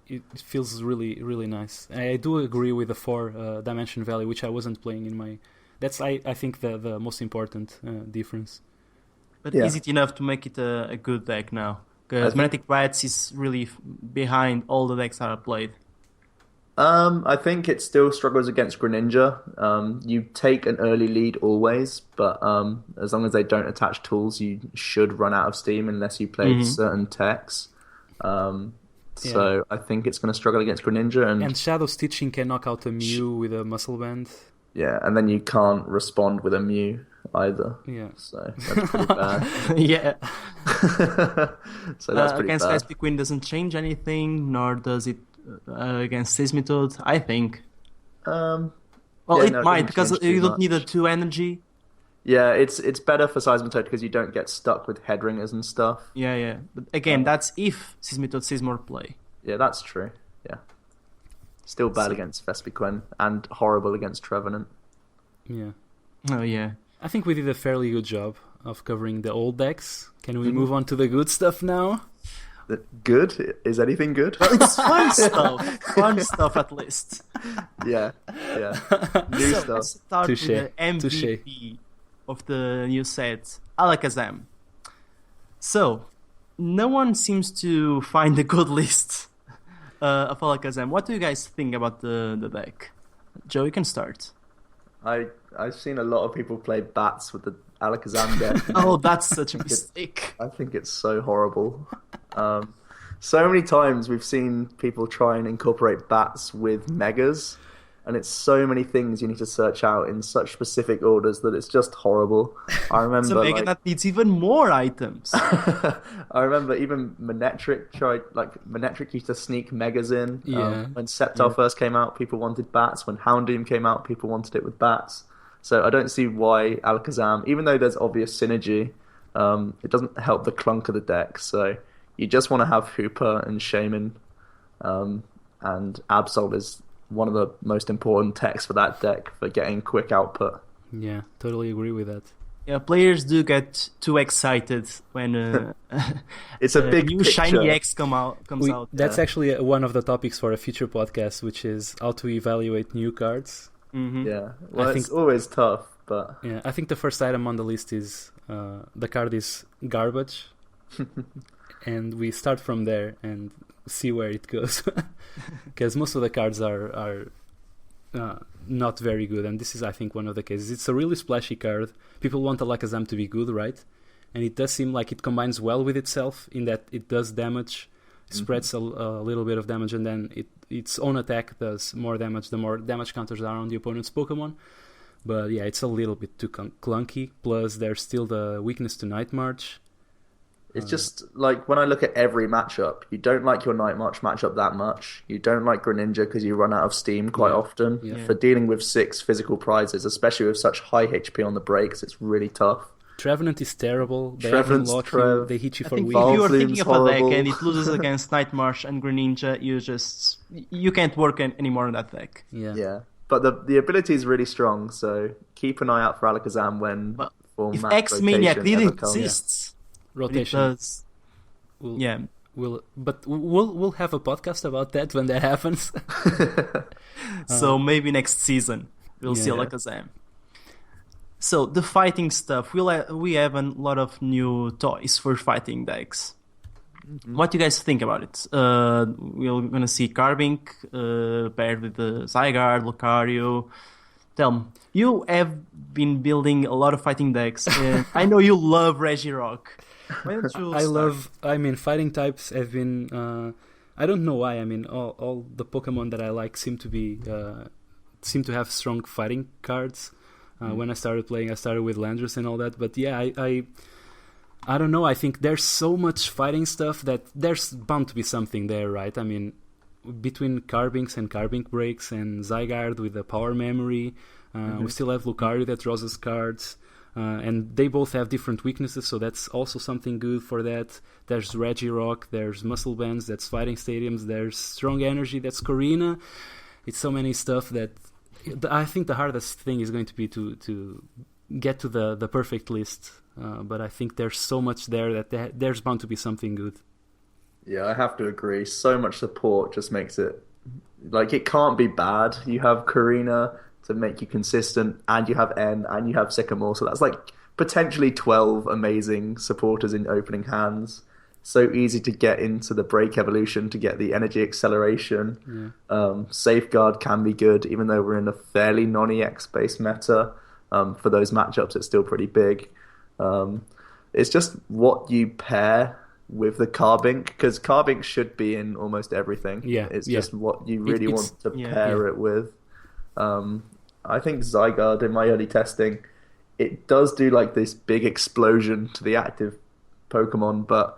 It feels really, really nice. I do agree with the 4 Dimension Valley, which I wasn't playing in my... That's, I think, the most important difference. But Yeah. is it enough to make it a good deck now? Because Magnetic Rats is really behind all the decks that are played. I think it still struggles against Greninja. You take an early lead always, but as long as they don't attach tools, you should run out of steam unless you play certain techs. So I think it's going to struggle against Greninja, And Shadow Stitching can knock out a Mew with a Muscle Band. yeah, and then you can't respond with a Mew either. Yeah. So that's pretty bad. Yeah. So that's pretty against bad. Vespiquen doesn't change anything, nor does it against Seismitoad, I think. Well, It might, because you don't need a 2 energy. Yeah, it's better for Seismitoad because you don't get stuck with Headringers and stuff. Yeah. But again, that's if Seismitoad sees more play. Yeah, that's true. Yeah. Still bad against Vespiquen and horrible against Trevenant. Yeah. Oh, yeah. I think we did a fairly good job of covering the old decks. Can we move on to the good stuff now? Good? Is anything good? It's fun stuff. Fun stuff, at least. Yeah. New So stuff. let's start Touche. with the MVP of the new set, Alakazam. So, no one seems to find a good list of Alakazam. What do you guys think about the deck? Joe, you can start. I've seen a lot of people play bats with the Alakazam deck. Oh, that's such a mistake. I think it's so horrible. So many times we've seen people try and incorporate bats with megas, and it's so many things you need to search out in such specific orders that it's just horrible. I remember It's a mega that needs even more items. I remember even Manectric used to sneak megas in. Yeah. When Sceptile first came out, people wanted bats. When Houndoom came out, people wanted it with bats. So I don't see why Alakazam, even though there's obvious synergy, it doesn't help the clunk of the deck. So you just want to have Hooper and Shaman, and Absol is one of the most important techs for that deck for getting quick output. Yeah, totally agree with that. Yeah, players do get too excited when It's a big new picture. shiny X comes out. That's actually one of the topics for a future podcast, which is how to evaluate new cards. Yeah, well, I it's think- always tough, but Yeah, I think the first item on the list is the card is garbage, and we start from there and see where it goes, because most of the cards are not very good, and this is, I think, one of the cases. It's a really splashy card. People want Alakazam to be good, right? And it does seem like it combines well with itself in that it does damage, spreads a little bit of damage, and then its own attack does more damage the more damage counters are on the opponent's Pokemon. But yeah, it's a little bit too clunky. Plus, there's still the weakness to Night March. It's just like when I look at every matchup, you don't like your Night March matchup that much. You don't like Greninja because you run out of steam quite often. Yeah. For dealing with 6 physical prizes, especially with such high HP on the breaks, it's really tough. Trevenant is terrible. They Trevenant's unlock you, Trev. they hit you I for think weeks. if you are Balzoom's thinking of a deck horrible. and it loses against Night March and Greninja, you can't work anymore on that deck. Yeah. But the ability is really strong, so keep an eye out for Alakazam when But full if match X Maniac rotation didn't ever comes. exist, but it Rotation. does. Yeah. We'll have a podcast about that when that happens. So maybe next season we'll see Yeah. Alakazam. So the fighting stuff, we have a lot of new toys for fighting decks. What do you guys think about it? We're gonna see Carbink paired with the Zygarde, Lucario. Tell me, you have been building a lot of fighting decks, and I know you love Regirock. Why don't you start? Fighting types have been. I don't know why. All the Pokemon that I like seem to have strong fighting cards. When I started playing, I started with Landorus and all that. But yeah, I don't know. I think there's so much fighting stuff that there's bound to be something there, right? I mean, between Carbinks and Carbink breaks and Zygarde with the power memory, we still have Lucario that draws us cards. And they both have different weaknesses, so that's also something good for that. There's Regirock, there's Muscle Bands, that's Fighting Stadiums, there's Strong Energy, that's Corina. It's so many stuff that I think the hardest thing is going to be to get to the perfect list. But I think there's so much there that there's bound to be something good. Yeah, I have to agree. So much support just makes it like it can't be bad. You have Karina to make you consistent, and you have N, and you have Sycamore, so that's like potentially 12 amazing supporters in opening hands. So easy to get into the break evolution to get the energy acceleration. Safeguard can be good, even though we're in a fairly non-EX based meta. For those matchups, it's still pretty big. It's just what you pair with the Carbink, because Carbink should be in almost everything. It's just what you really want to pair it with. I think Zygarde, in my early testing, it does do like this big explosion to the active Pokemon, but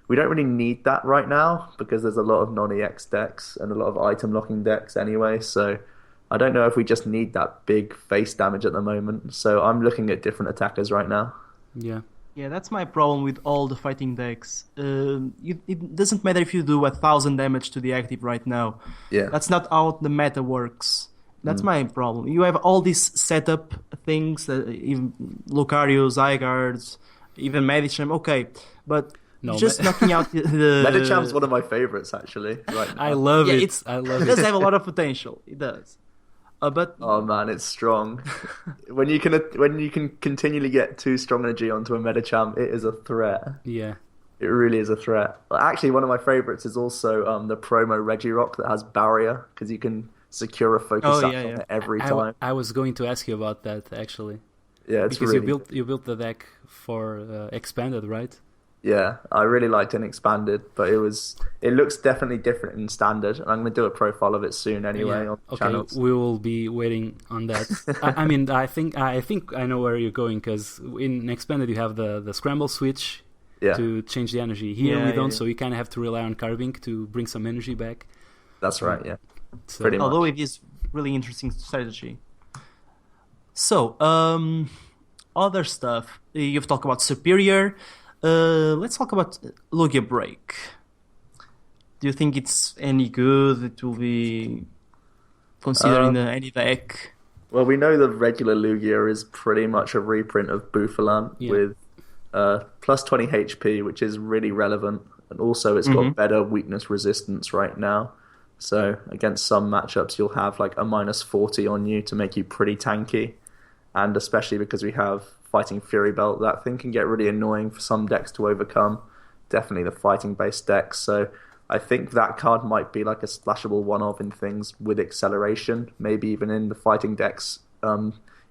we don't really need that right now because there's a lot of non-EX decks and a lot of item locking decks anyway, so I don't know if we just need that big face damage at the moment, so I'm looking at different attackers right now. Yeah, that's my problem with all the fighting decks. It doesn't matter if you do 1,000 damage to the active right now. That's not how the meta works. That's my problem. You have all these setup things, even Lucario, Zygarde, even Medicham, okay, but just knocking out the... Medicham's one of my favorites, actually, right now. I love it. It does have a lot of potential. It does. But oh man, it's strong. when you can continually get 2 strong energy onto a Medicham, it is a threat. Yeah. It really is a threat. Actually, one of my favorites is also the promo Regirock that has Barrier, because you can secure a focus on it every time. I was going to ask you about that, actually. Yeah, it's because really you built the deck for expanded, right? Yeah, I really liked it in expanded, but it looks definitely different in standard, and I'm going to do a profile of it soon anyway on channels. We will be waiting on that. I think I know where you're going, because in expanded you have the scramble switch to change the energy. Here we don't, so you kind of have to rely on Carbink to bring some energy back. That's right, yeah. So, pretty much. Although it is really interesting strategy. So, other stuff. You've talked about Serperior. Let's talk about Lugia Break. Do you think it's any good? It will be considered in any deck? Well, we know the regular Lugia is pretty much a reprint of Bouffalant with plus 20 HP, which is really relevant. And also it's got better weakness resistance right now. So against some matchups, you'll have like a minus 40 on you to make you pretty tanky. And especially because we have Fighting Fury Belt, that thing can get really annoying for some decks to overcome. Definitely the fighting-based decks. So I think that card might be like a splashable one-off in things with acceleration, maybe even in the fighting decks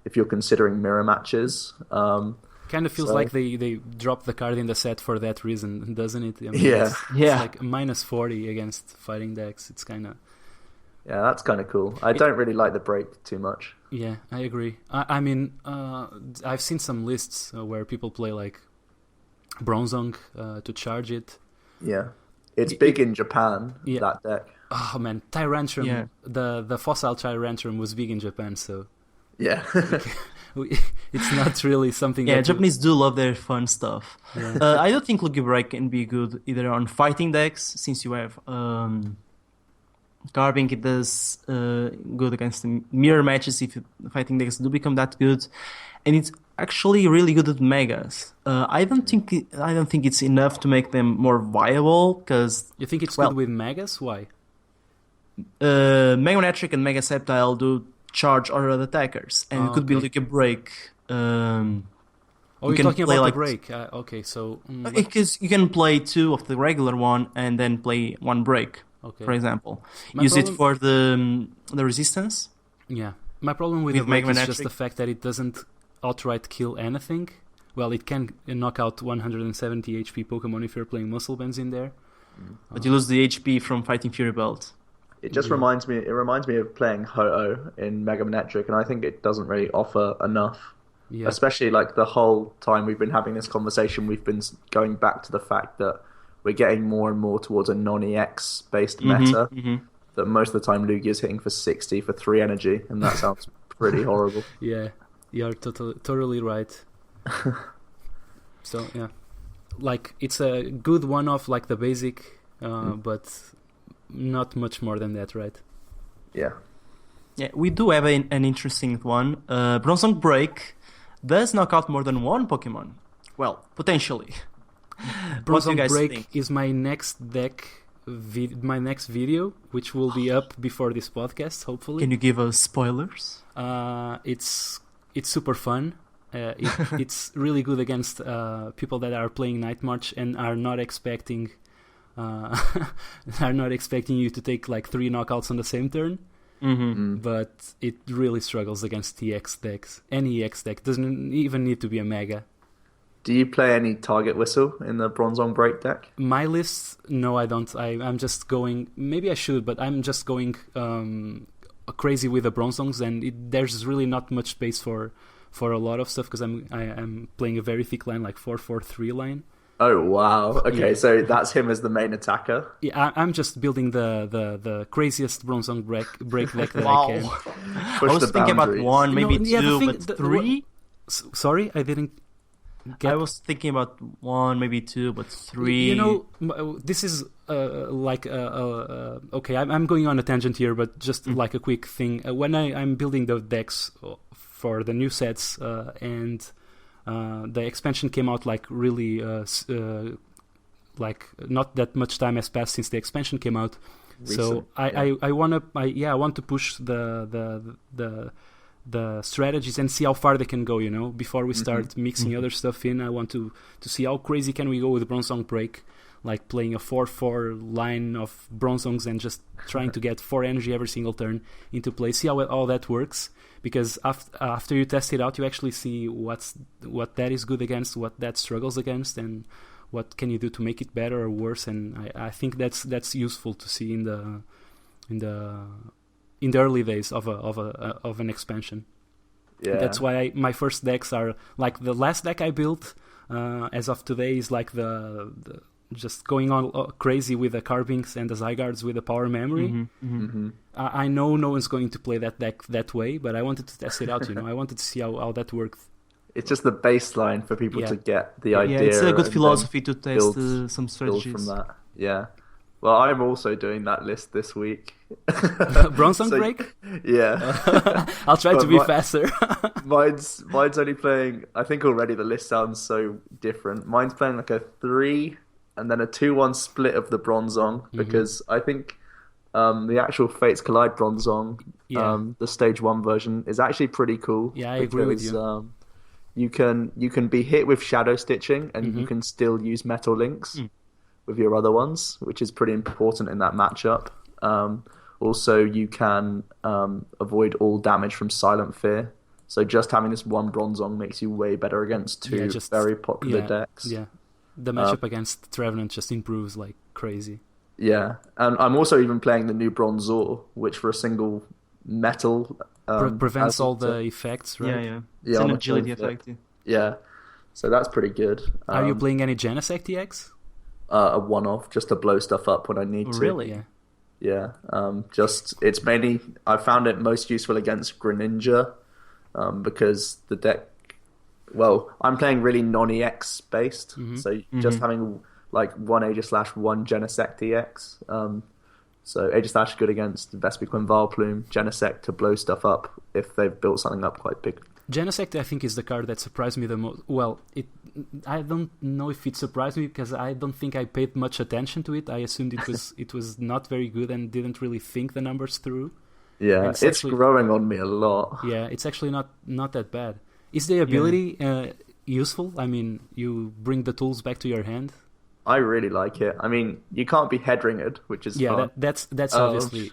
if you're considering mirror matches. Kind of feels like they dropped the card in the set for that reason, doesn't it? I mean, it's like minus 40 against fighting decks. It's kind of... Yeah, that's kind of cool. I don't really like the break too much. Yeah, I agree. I mean, I've seen some lists where people play like Bronzong to charge it. Yeah. It's big in Japan, Yeah. that deck. Oh man, Tyrantrum, Yeah. the fossil Tyrantrum was big in Japan, so Yeah. it's not really something. Yeah, that Japanese do love their fun stuff. Yeah. I don't think Lucky Break can be good either on fighting decks, since you have Garbink. It does good against the mirror matches if fighting decks do become that good, and it's actually really good at megas. I don't think it's enough to make them more viable, because You think it's good with Megas? Why? Mega Matric and Mega Sceptile do charge other attackers, and it could be okay. like a break. Oh, you're can talking play about like- the break. Okay, so Because you can play 2 of the regular one and then play 1 break, okay. for example. My Use problem- it for the resistance. Yeah, my problem with With the break is Mega just Matric. the fact that it doesn't outright kill anything. Well, it can knock out 170 HP Pokemon if you're playing Muscle Bands in there. But you lose the HP from fighting Fury Belt. It just reminds me of playing Ho-Oh in Mega Manetric, and I think it doesn't really offer enough. Yeah, Especially like the whole time we've been having this conversation, we've been going back to the fact that we're getting more and more towards a non-EX based meta. That most of the time Lugia's hitting for 60 for 3 energy, and that sounds pretty horrible. yeah, you're totally right. So yeah, like it's a good one-off, like the basic, but not much more than that, right? Yeah. Yeah, we do have an interesting one. Bronzong Break does knock out more than 1 Pokemon. Well, potentially. What do you Bronzong guys Break think? is my next deck, my next video, which will be up before this podcast, hopefully. Can you give us spoilers? It's super fun. It's really good against people that are playing Night March and are not expecting you to take like 3 knockouts on the same turn. But it really struggles against EX decks. Any EX deck doesn't even need to be a Mega. Do you play any Target Whistle in the Bronzong Break deck? My list, no, I don't. I'm just going. Maybe I should, but I'm just going crazy with the Bronzongs, and there's really not much space for a lot of stuff because I'm playing a very thick line, like 4-4-3 line. Oh wow! Okay, Yeah. so that's him as the main attacker. Yeah, I'm just building the craziest Bronzong break deck that Wow. I can. Push I was the thinking about boundaries. 1, maybe yeah, the 2, thing- but the- 3? Sorry, I didn't get. I was thinking about 1, maybe 2, but 3. You know, this is okay. I'm going on a tangent here, but just like a quick thing. When I'm building the decks for the new sets, and the expansion came out like really, like not that much time has passed since the expansion came out. So Recent, I want to push the strategies and see how far they can go, you know, before we start mixing other stuff in. I want to see how crazy can we go with Bronzong Break, like playing a 4-4 line of Bronzongs and just trying to get 4 energy every single turn into play. See how all that works, because after you test it out, you actually see what that is good against, what that struggles against, and what can you do to make it better or worse. And I think that's useful to see in the early days of an expansion. Yeah. That's why my first decks are like the last deck I built as of today is like the just going on crazy with the Carbinks and the Zygardes with the power memory. I know no one's going to play that deck that way, but I wanted to test it out. You know, I wanted to see how that worked. It's just the baseline for people Yeah. to get the idea. Yeah, it's a good and philosophy to then test build- some build strategies. from that. Yeah. Well, I'm also doing that list this week. Bronzong So- Break? Yeah. I'll try to But be my- faster. mine's only playing. I think already the list sounds so different. Mine's playing like a 3 and then a 2-1 split of the Bronzong because I think the actual Fates Collide Bronzong, Yeah. the stage 1 version, is actually pretty cool. Yeah, I agree with because, you. You can be hit with shadow stitching and you can still use metal links with your other ones, which is pretty important in that matchup. Also, you can avoid all damage from Silent Fear. So just having this one Bronzong makes you way better against 2 very popular decks. Yeah, the matchup against Trevenant just improves like crazy. Yeah, and I'm also even playing the new Bronzor, which for a single metal Prevents has all to- the effects, right? Yeah. It's Yeah, an on a agility turn flip. effect. Yeah. So that's pretty good. Are you playing any Genesect EX? A one-off, just to blow stuff up when I need to. Really? Yeah. Yeah. It's mainly, I found it most useful against Greninja, because the deck, well, I'm playing really non-EX based, so just having like one Aegislash, one Genesect EX. So Aegislash good against Vespiquen Vileplume, Genesect to blow stuff up if they've built something up quite big. Genesect, I think, is the card that surprised me the most. Well, I don't know if it surprised me because I don't think I paid much attention to it. I assumed it was not very good and didn't really think the numbers through. Yeah, it's growing on me a lot. Yeah, it's actually not that bad. Is the ability useful? I mean, you bring the tools back to your hand. I really like it. I mean, you can't be head-ringed, which is fun. That's obviously.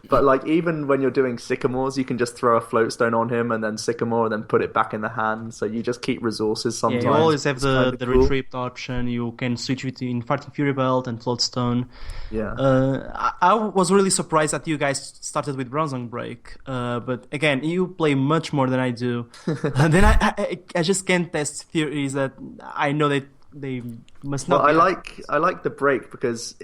But like even when you're doing Sycamores, you can just throw a Floatstone on him and then Sycamore and then put it back in the hand. So you just keep resources sometimes. Yeah, you always have the retrieved option. You can switch between Fighting Fury Belt and Floatstone. Yeah. I was really surprised that you guys started with Bronzong Break. But again, you play much more than I do. And then I just can't test theories that I know that they must not. Well, I like the break because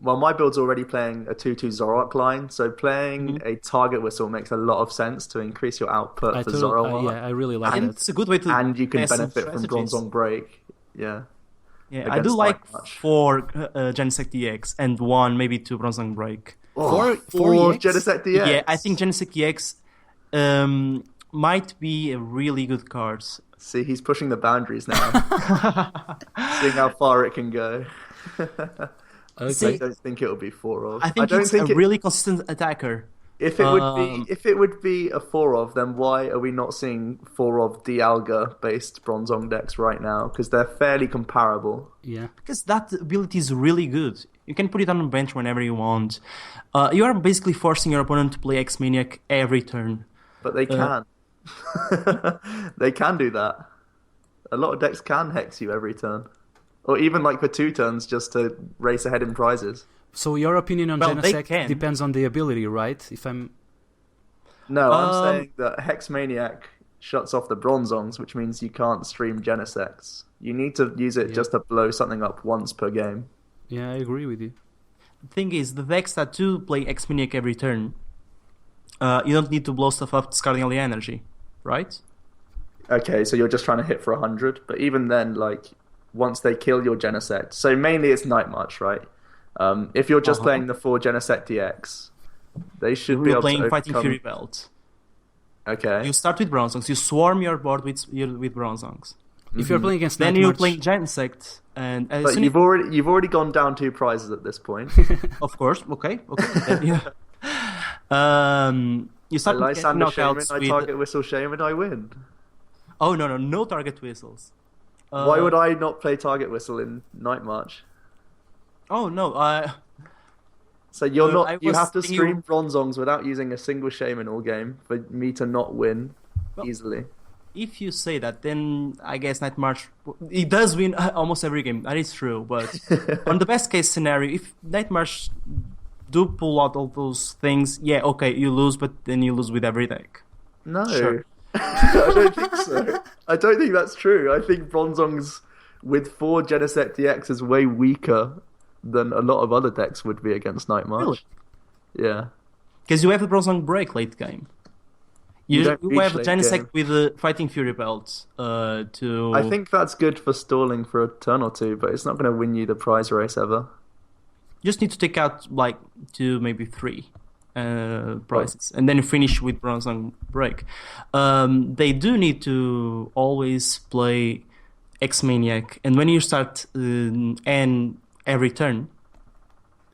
my build's already playing a 2/2 Zoroark line, so playing a target whistle makes a lot of sense to increase your output for Zoroark. I really like and it. It's a good way to and you can benefit from Bronzong Break. Yeah. Yeah, I do like 4 Genesect EX and 1 maybe 2 Bronzong Break. Four Genesect EX? Yeah, I think Genesect EX might be a really good card. See, he's pushing the boundaries now. Seeing how far it can go. Okay. I don't think it'll be 4 of. I think it's a really consistent attacker. If it would be a 4 of, then why are we not seeing 4 of Dialga based Bronzong decks right now? Because they're fairly comparable. Yeah. Because that ability is really good. You can put it on the bench whenever you want. You are basically forcing your opponent to play X-Maniac every turn. But they can. They can do that. A lot of decks can hex you every turn. Or even like for 2 turns just to race ahead in prizes. So your opinion on Genesect depends on the ability, right? No, I'm saying that Hexmaniac shuts off the Bronzongs, which means you can't stream Genesects. You need to use it just to blow something up once per game. Yeah, I agree with you. The thing is, the decks that do play X-Maniac every turn, you don't need to blow stuff up discarding all the energy, right? Okay, so you're just trying to hit for 100, but even then, like, once they kill your Genesect, so mainly it's Night March, right? If you're just playing the 4 Genesect DX, they should be able to playing Fighting Fury Belt. Okay. You start with Bronzongs, you swarm your board with Bronzongs. If you're playing against then Night you're March... playing Genesect, and but you've already gone down 2 prizes at this point. Of course, okay. You start with Lysander Shaman, knockouts I target whistle Shaman, I win. Oh no target whistles. Why would I not play target whistle in Night March? Oh no, so you're not. You have to stream Bronzongs without using a single Shaman all game for me to not win easily. If you say that, then I guess Night March it does win almost every game. That is true, but on the best case scenario, if Night March do pull out all those things, yeah, okay, you lose, but then you lose with every deck. No, sure. I don't think so. I don't think that's true. I think Bronzongs with 4 Genesect DX is way weaker than a lot of other decks would be against Night March. Really? Yeah. Because you have the Bronzong Break late game. You have a Genesect with the Fighting Fury Belt to... I think that's good for stalling for a turn or 2, but it's not going to win you the prize race ever. You just need to take out like 2, maybe 3 prizes, and then you finish with Bronzong Break. They do need to always play X-Maniac, and when you start N every turn,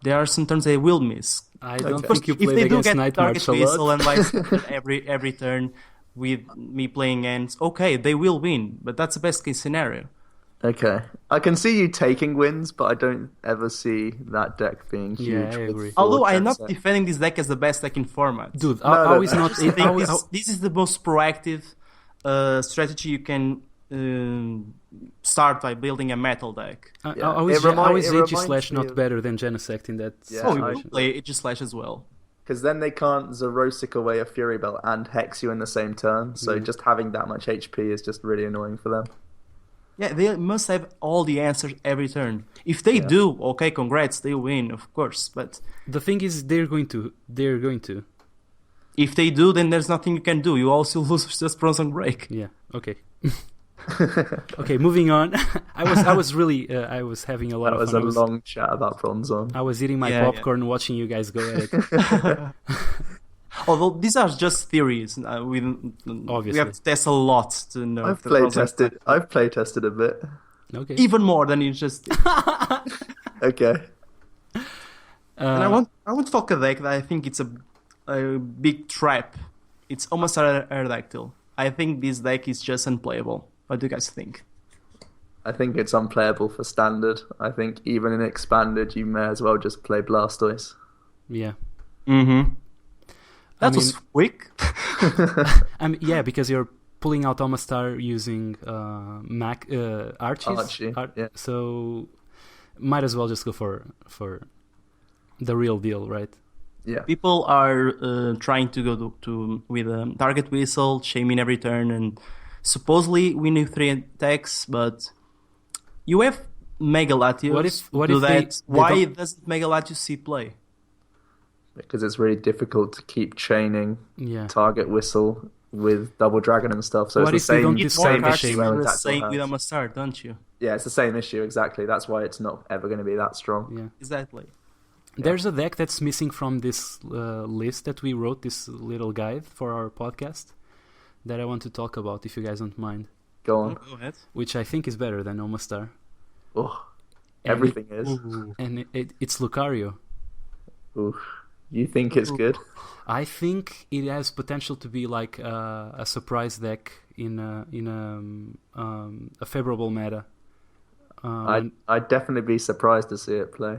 there are some turns they will miss. I don't think you played against Night March a lot. If they do get target whistle and like every turn with me playing ends, okay, they will win, but that's the best case scenario. Okay. I can see you taking wins, but I don't ever see that deck being huge. Yeah, I agree. Although I'm not defending this deck as the best deck in format. Dude, this is the most proactive strategy you can start by building a metal deck. How is Aegislash not better than Genesect in that situation? Oh, you will play Aegislash as well. Because then they can't Zerosic away a Fury Belt and hex you in the same turn, so just having that much HP is just really annoying for them. Yeah, they must have all the answers every turn. If they do, okay, congrats, they win, of course. But The thing is, they're going to. if they do, then there's nothing you can do. You also lose just Bronzong break. Yeah. Okay. Okay, moving on. I was really I was having a lot That of fun. was a long chat about Bronzong. I was eating my popcorn, watching you guys go at it. Although these are just theories, we have to test a lot to know. I've play tested a bit. Okay. Even more than you just did. Okay. And I want to talk a deck that I think it's a big trap. It's almost Aerodactyl. I think this deck is just unplayable. What do you guys think? I think it's unplayable for standard. I think even in expanded, you may as well just play Blastoise. Yeah. Mm-hmm. That was quick. Yeah, because you're pulling out Omastar using Archie's. Yeah. So might as well just go for the real deal, right? Yeah. People are trying to go with a target whistle, shaming every turn, and supposedly winning 3 attacks, but you have Mega Latios. What if why doesn't Mega Latios see play? Because it's really difficult to keep chaining target whistle with double dragon and stuff. So what it's the same issue with Omastar, don't you? Yeah, it's the same issue exactly. That's why it's not ever going to be that strong. Yeah, exactly. There's a deck that's missing from this list that we wrote, this little guide for our podcast, that I want to talk about, if you guys don't mind. Go on. Go ahead. Which I think is better than Omastar. Oh, everything is. And it's Lucario. Ooh. You think it's good? I think it has potential to be like a surprise deck in a favorable meta. I'd definitely be surprised to see it play.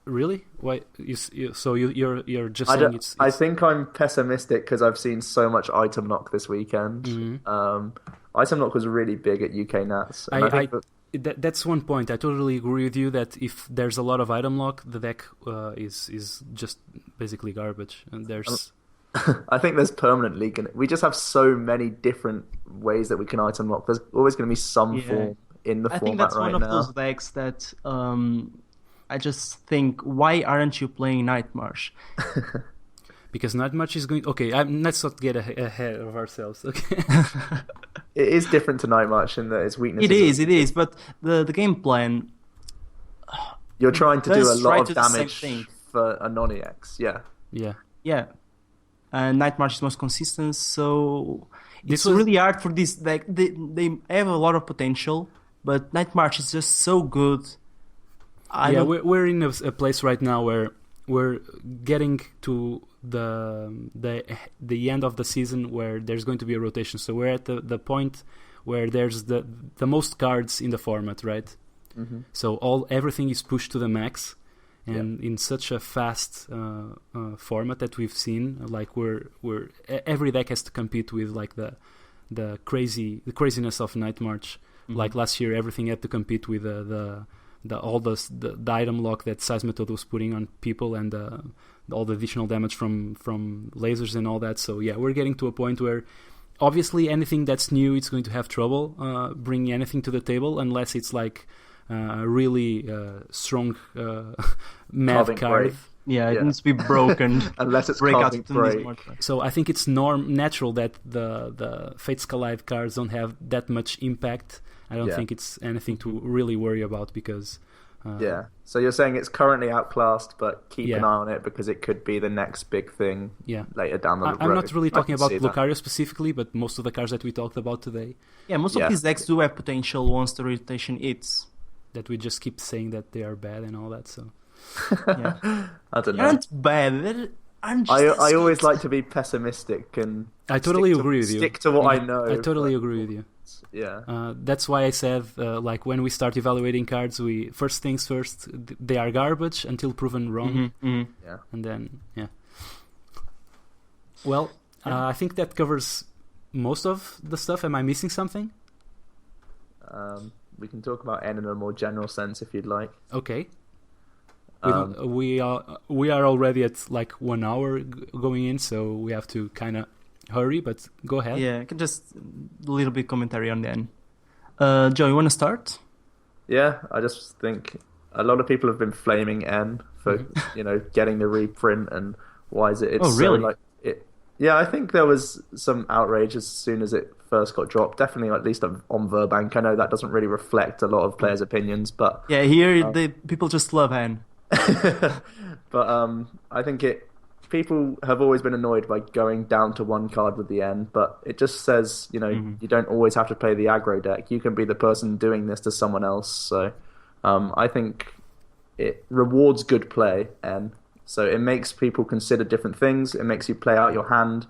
Really? Why? You're just saying it's... I think I'm pessimistic because I've seen so much item knock this weekend. Mm-hmm. Item knock was really big at UK Nats. That's one point. I totally agree with you that if there's a lot of item lock, the deck is just basically garbage. And there's... I think there's permanent leak in it. We just have so many different ways that we can item lock. There's always going to be some form in the format right now. I think that's one of those decks that I just think, why aren't you playing Night March? Because Night March is going... Okay, let's not get ahead of ourselves, okay? It is different to Night March in that its weaknesses... It is, but the game plan... You're trying to do a lot of damage for a non-EX, Yeah. And Night March is most consistent, so it's really hard for this deck. They have a lot of potential, but Night March is just so good. We're in a place right now where we're getting to the end of the season where there's going to be a rotation. So we're at the point where there's the most cards in the format, right? Mm-hmm. So everything is pushed to the max, and in such a fast format that we've seen, like we're every deck has to compete with like the craziness of Night March. Mm-hmm. Like last year, everything had to compete with the item lock that Seismitoad was putting on people and all the additional damage from lasers and all that. So yeah, we're getting to a point where obviously anything that's new, it's going to have trouble bringing anything to the table unless it's like a really strong mad card. Break. Yeah, it needs to be broken. Unless it's break out break. So I think it's natural that the Fates Collide cards don't have that much impact. I don't think it's anything to really worry about because... So you're saying it's currently outclassed, but keep an eye on it because it could be the next big thing later down the road. I'm not really talking about Lucario specifically, but most of the cards that we talked about today. Yeah, most of these decks do have potential once the rotation hits. That we just keep saying that they are bad and all that, so... I don't know. They aren't bad, I always like to be pessimistic and... I totally agree with you. Stick to what I know. I totally agree with you. Yeah. That's why I said, like, when we start evaluating cards, first things first, they are garbage until proven wrong. Mm-hmm. Mm-hmm. Yeah. And then, Well, I think that covers most of the stuff. Am I missing something? We can talk about N in a more general sense if you'd like. Okay. We are already at like 1 hour going in, so we have to kind of hurry, but go ahead. Yeah, just a little bit commentary on the end. Joe, you want to start? Yeah, I just think a lot of people have been flaming N for getting the reprint and why is it? It's really? so like it. Yeah, I think there was some outrage as soon as it first got dropped. Definitely, at least on Verbank. I know that doesn't really reflect a lot of players' opinions, but yeah, here the people just love N. But I think people have always been annoyed by going down to one card with the N, but it just says, you don't always have to play the aggro deck. You can be the person doing this to someone else. So I think it rewards good play, and so it makes people consider different things. It makes you play out your hand.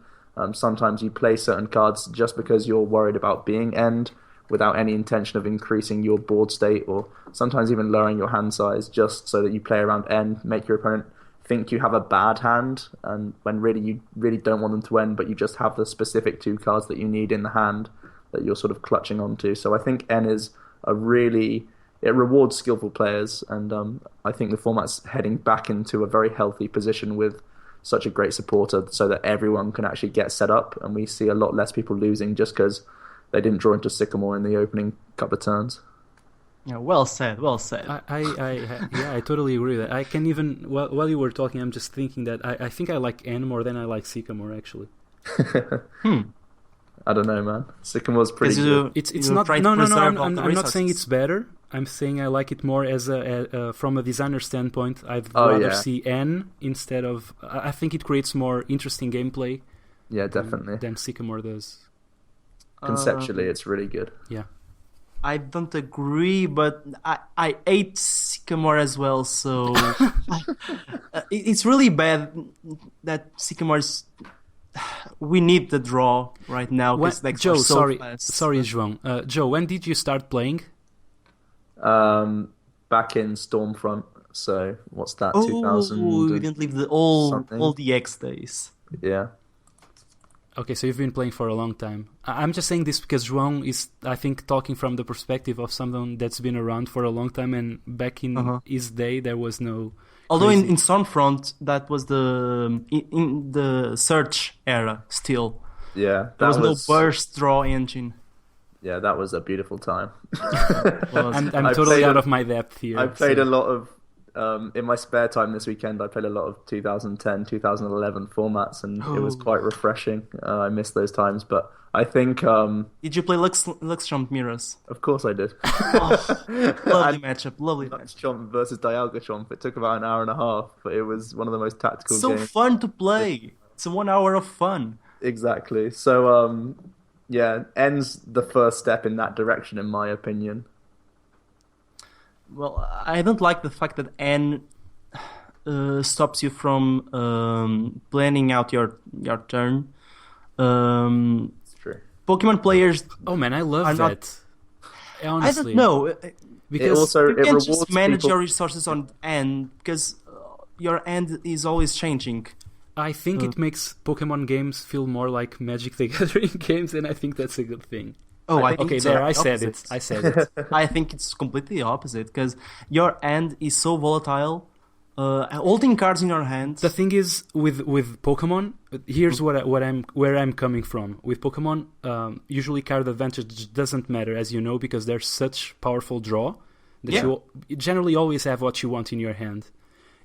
Sometimes you play certain cards just because you're worried about being end without any intention of increasing your board state, or sometimes even lowering your hand size just so that you play around end, make your opponent think you have a bad hand, and when really you really don't want them to end, but you just have the specific 2 cards that you need in the hand that you're sort of clutching onto. So I think N is it rewards skillful players, and I think the format's heading back into a very healthy position with such a great supporter so that everyone can actually get set up, and we see a lot less people losing just because they didn't draw into Sycamore in the opening couple of turns. Yeah, well said, well said. I totally agree with that. I can even, while you were talking, I'm just thinking that I think I like N more than I like Sycamore, actually. I don't know, man. Sycamore's pretty good. It's not, no, I'm not saying it's better. I'm saying I like it more as from a designer standpoint. I'd rather see N instead of, I think it creates more interesting gameplay. Yeah, definitely. Than Sycamore does. Conceptually, it's really good. Yeah. I don't agree, but I ate Sycamore as well, so it's really bad that Sycamore's. We need the draw right now because Joe, sorry, fast. Sorry, João. Joe, when did you start playing? Back in Stormfront. So what's that? 2000. We didn't leave the old EX days. Yeah. Okay, so you've been playing for a long time. I'm just saying this because João is, I think, talking from the perspective of someone that's been around for a long time, and back in his day, there was no... Although in Stormfront, that was in the search era still. Yeah. There was no burst draw engine. Yeah, that was a beautiful time. I'm totally out of my depth here. I played a lot of... in my spare time this weekend, I played a lot of 2010, 2011 formats, and it was quite refreshing. I miss those times, but I think... Did you play Luxchomp Mirrors? Of course I did. Lovely matchup, lovely matchup. Luxchomp versus Dialga-Chomp. It took about an hour and a half, but it was one of the most tactical games. So fun to play. It's 1 hour of fun. Exactly. So, N's the first step in that direction, in my opinion. Well, I don't like the fact that N stops you from planning out your turn. It's true. Pokemon players. Oh man, I love that. Honestly, I don't know because you it can't just manage people... your resources on N because your end is always changing. I think it makes Pokemon games feel more like Magic the Gathering games, and I think that's a good thing. Oh, I said it. I think it's completely opposite because your hand is so volatile. Holding cards in your hand. The thing is with Pokemon, here's where I'm coming from. With Pokemon, usually card advantage doesn't matter, as you know, because there's such powerful draw that you generally always have what you want in your hand.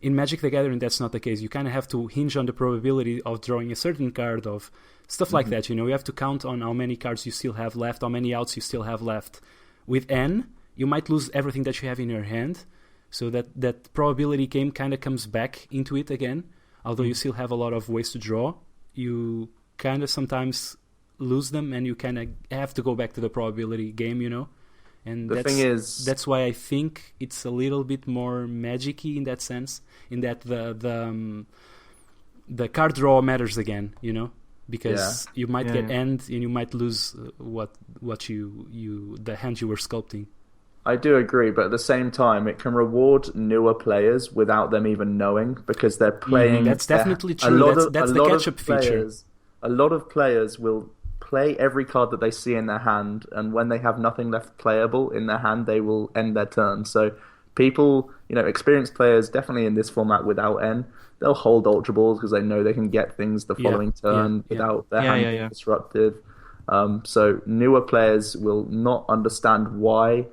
In Magic the Gathering, that's not the case. You kind of have to hinge on the probability of drawing a certain card, of stuff like that. You have to count on how many cards you still have left, how many outs you still have left. With N, you might lose everything that you have in your hand, so that probability game kind of comes back into it again. Although you still have a lot of ways to draw, you kind of sometimes lose them, and you kind of have to go back to the probability game, And that's why I think it's a little bit more magic-y in that sense, in that the card draw matters again, because you might get end and you might lose what you the hand you were sculpting. I do agree, but at the same time, it can reward newer players without them even knowing, because they're playing. That's definitely true. That's the catch-up feature. A lot of players will play every card that they see in their hand, and when they have nothing left playable in their hand, they will end their turn. So people, experienced players, definitely in this format without N, they'll hold Ultra Balls because they know they can get things the following turn without their hand being disrupted. So newer players will not understand why,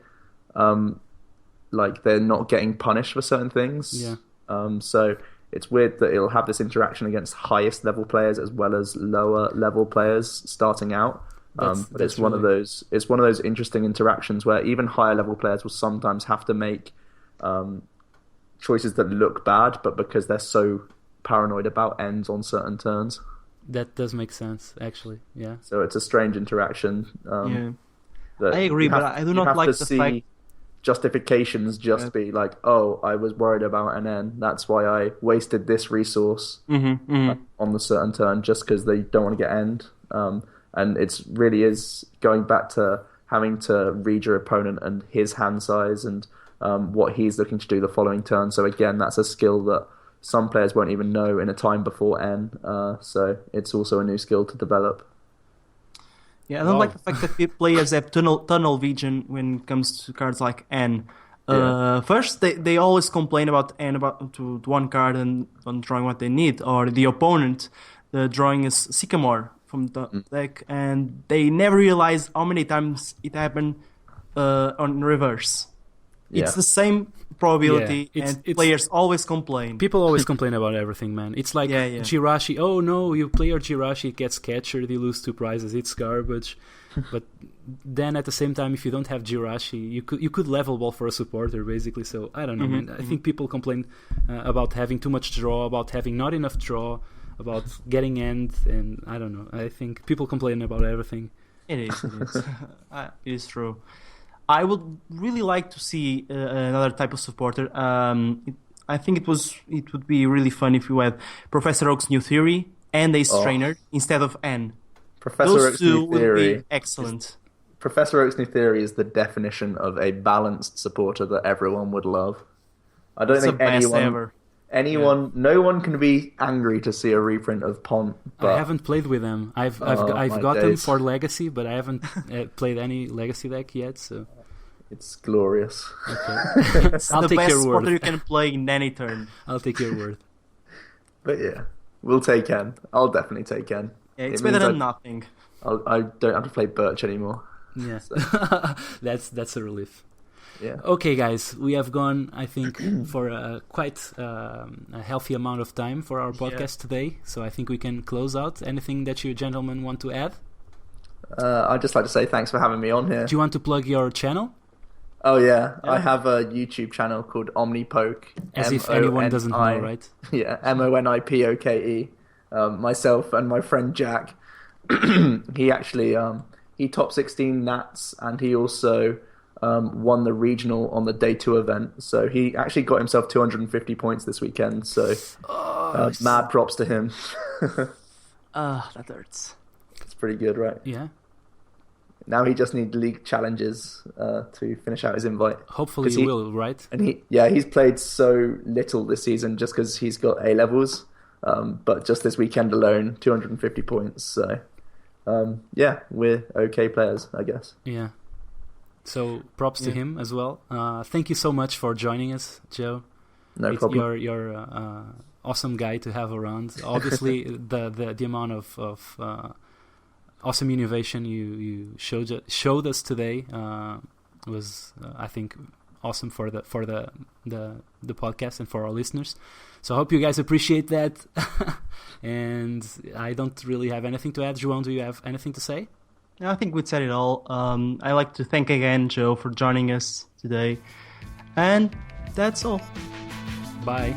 like they're not getting punished for certain things. Yeah. So it's weird that it'll have this interaction against highest level players as well as lower level players starting out. But it's one of those interesting interactions where even higher level players will sometimes have to make choices that look bad, but because they're so paranoid about ends on certain turns. That does make sense, actually. Yeah. So it's a strange interaction. I agree, but I do not like the fact justifications be like, oh, I was worried about an end. That's why I wasted this resource on the certain turn just because they don't want to get end. And it's really is going back to having to read your opponent and his hand size and what he's looking to do the following turn. So again, that's a skill that some players won't even know in a time before N. So it's also a new skill to develop. Yeah, I don't like the fact that players have tunnel vision when it comes to cards like N. First, they always complain about N to one card and on drawing what they need, or the opponent drawing a Sycamore from the deck, and they never realize how many times it happened on reverse. Yeah. It's the same probability, and players always complain. People always complain about everything, man. It's like Jirachi. Oh no, you play your Jirachi, it gets captured, you lose 2 prizes. It's garbage. But then at the same time, if you don't have Jirachi, you could level ball for a supporter, basically. So I don't know, man. I think people complain about having too much draw, about having not enough draw, about getting end, and I don't know. I think people complain about everything. It is. It is true. I would really like to see another type of supporter. I think it would be really fun if you had Professor Oak's New Theory and Ace Trainer instead of N. Professor Oak's New Theory would be excellent. Professor Oak's New Theory is the definition of a balanced supporter that everyone would love. I don't think no one can be angry to see a reprint of Pont. But... I haven't played with them. I've got them for Legacy, but I haven't played any Legacy deck yet. So it's glorious. Okay. It's the best supporter you can play in any turn. I'll take your word. But yeah, we'll take N. I'll definitely take N. Yeah, it's better than nothing. I don't have to play Birch anymore. Yeah, so. that's a relief. Yeah. Okay, guys, we have gone, I think, for quite a healthy amount of time for our podcast today. So I think we can close out. Anything that you gentlemen want to add? I'd just like to say thanks for having me on here. Do you want to plug your channel? Oh yeah, I have a YouTube channel called OmniPoke. As if anyone doesn't know, right? Yeah, MONIPOKE. Myself and my friend Jack. He actually he top 16 Nats, and he also won the regional on the day 2 event. So he actually got himself 250 points this weekend. So mad props to him. That hurts. It's pretty good, right? Yeah. Now he just needs league challenges to finish out his invite. Hopefully he will, right? And he's played so little this season just because he's got A levels. But just this weekend alone, 250 points. So we're okay players, I guess. Yeah. So props to him as well. Thank you so much for joining us, Joe. No problem. You're awesome guy to have around. Obviously, the amount of awesome innovation you showed us today was I think awesome for the podcast and for our listeners. So I hope you guys appreciate that. And I don't really have anything to add. João, do you have anything to say? I think we said it all. I'd like to thank again Joe for joining us today. And that's all. Bye.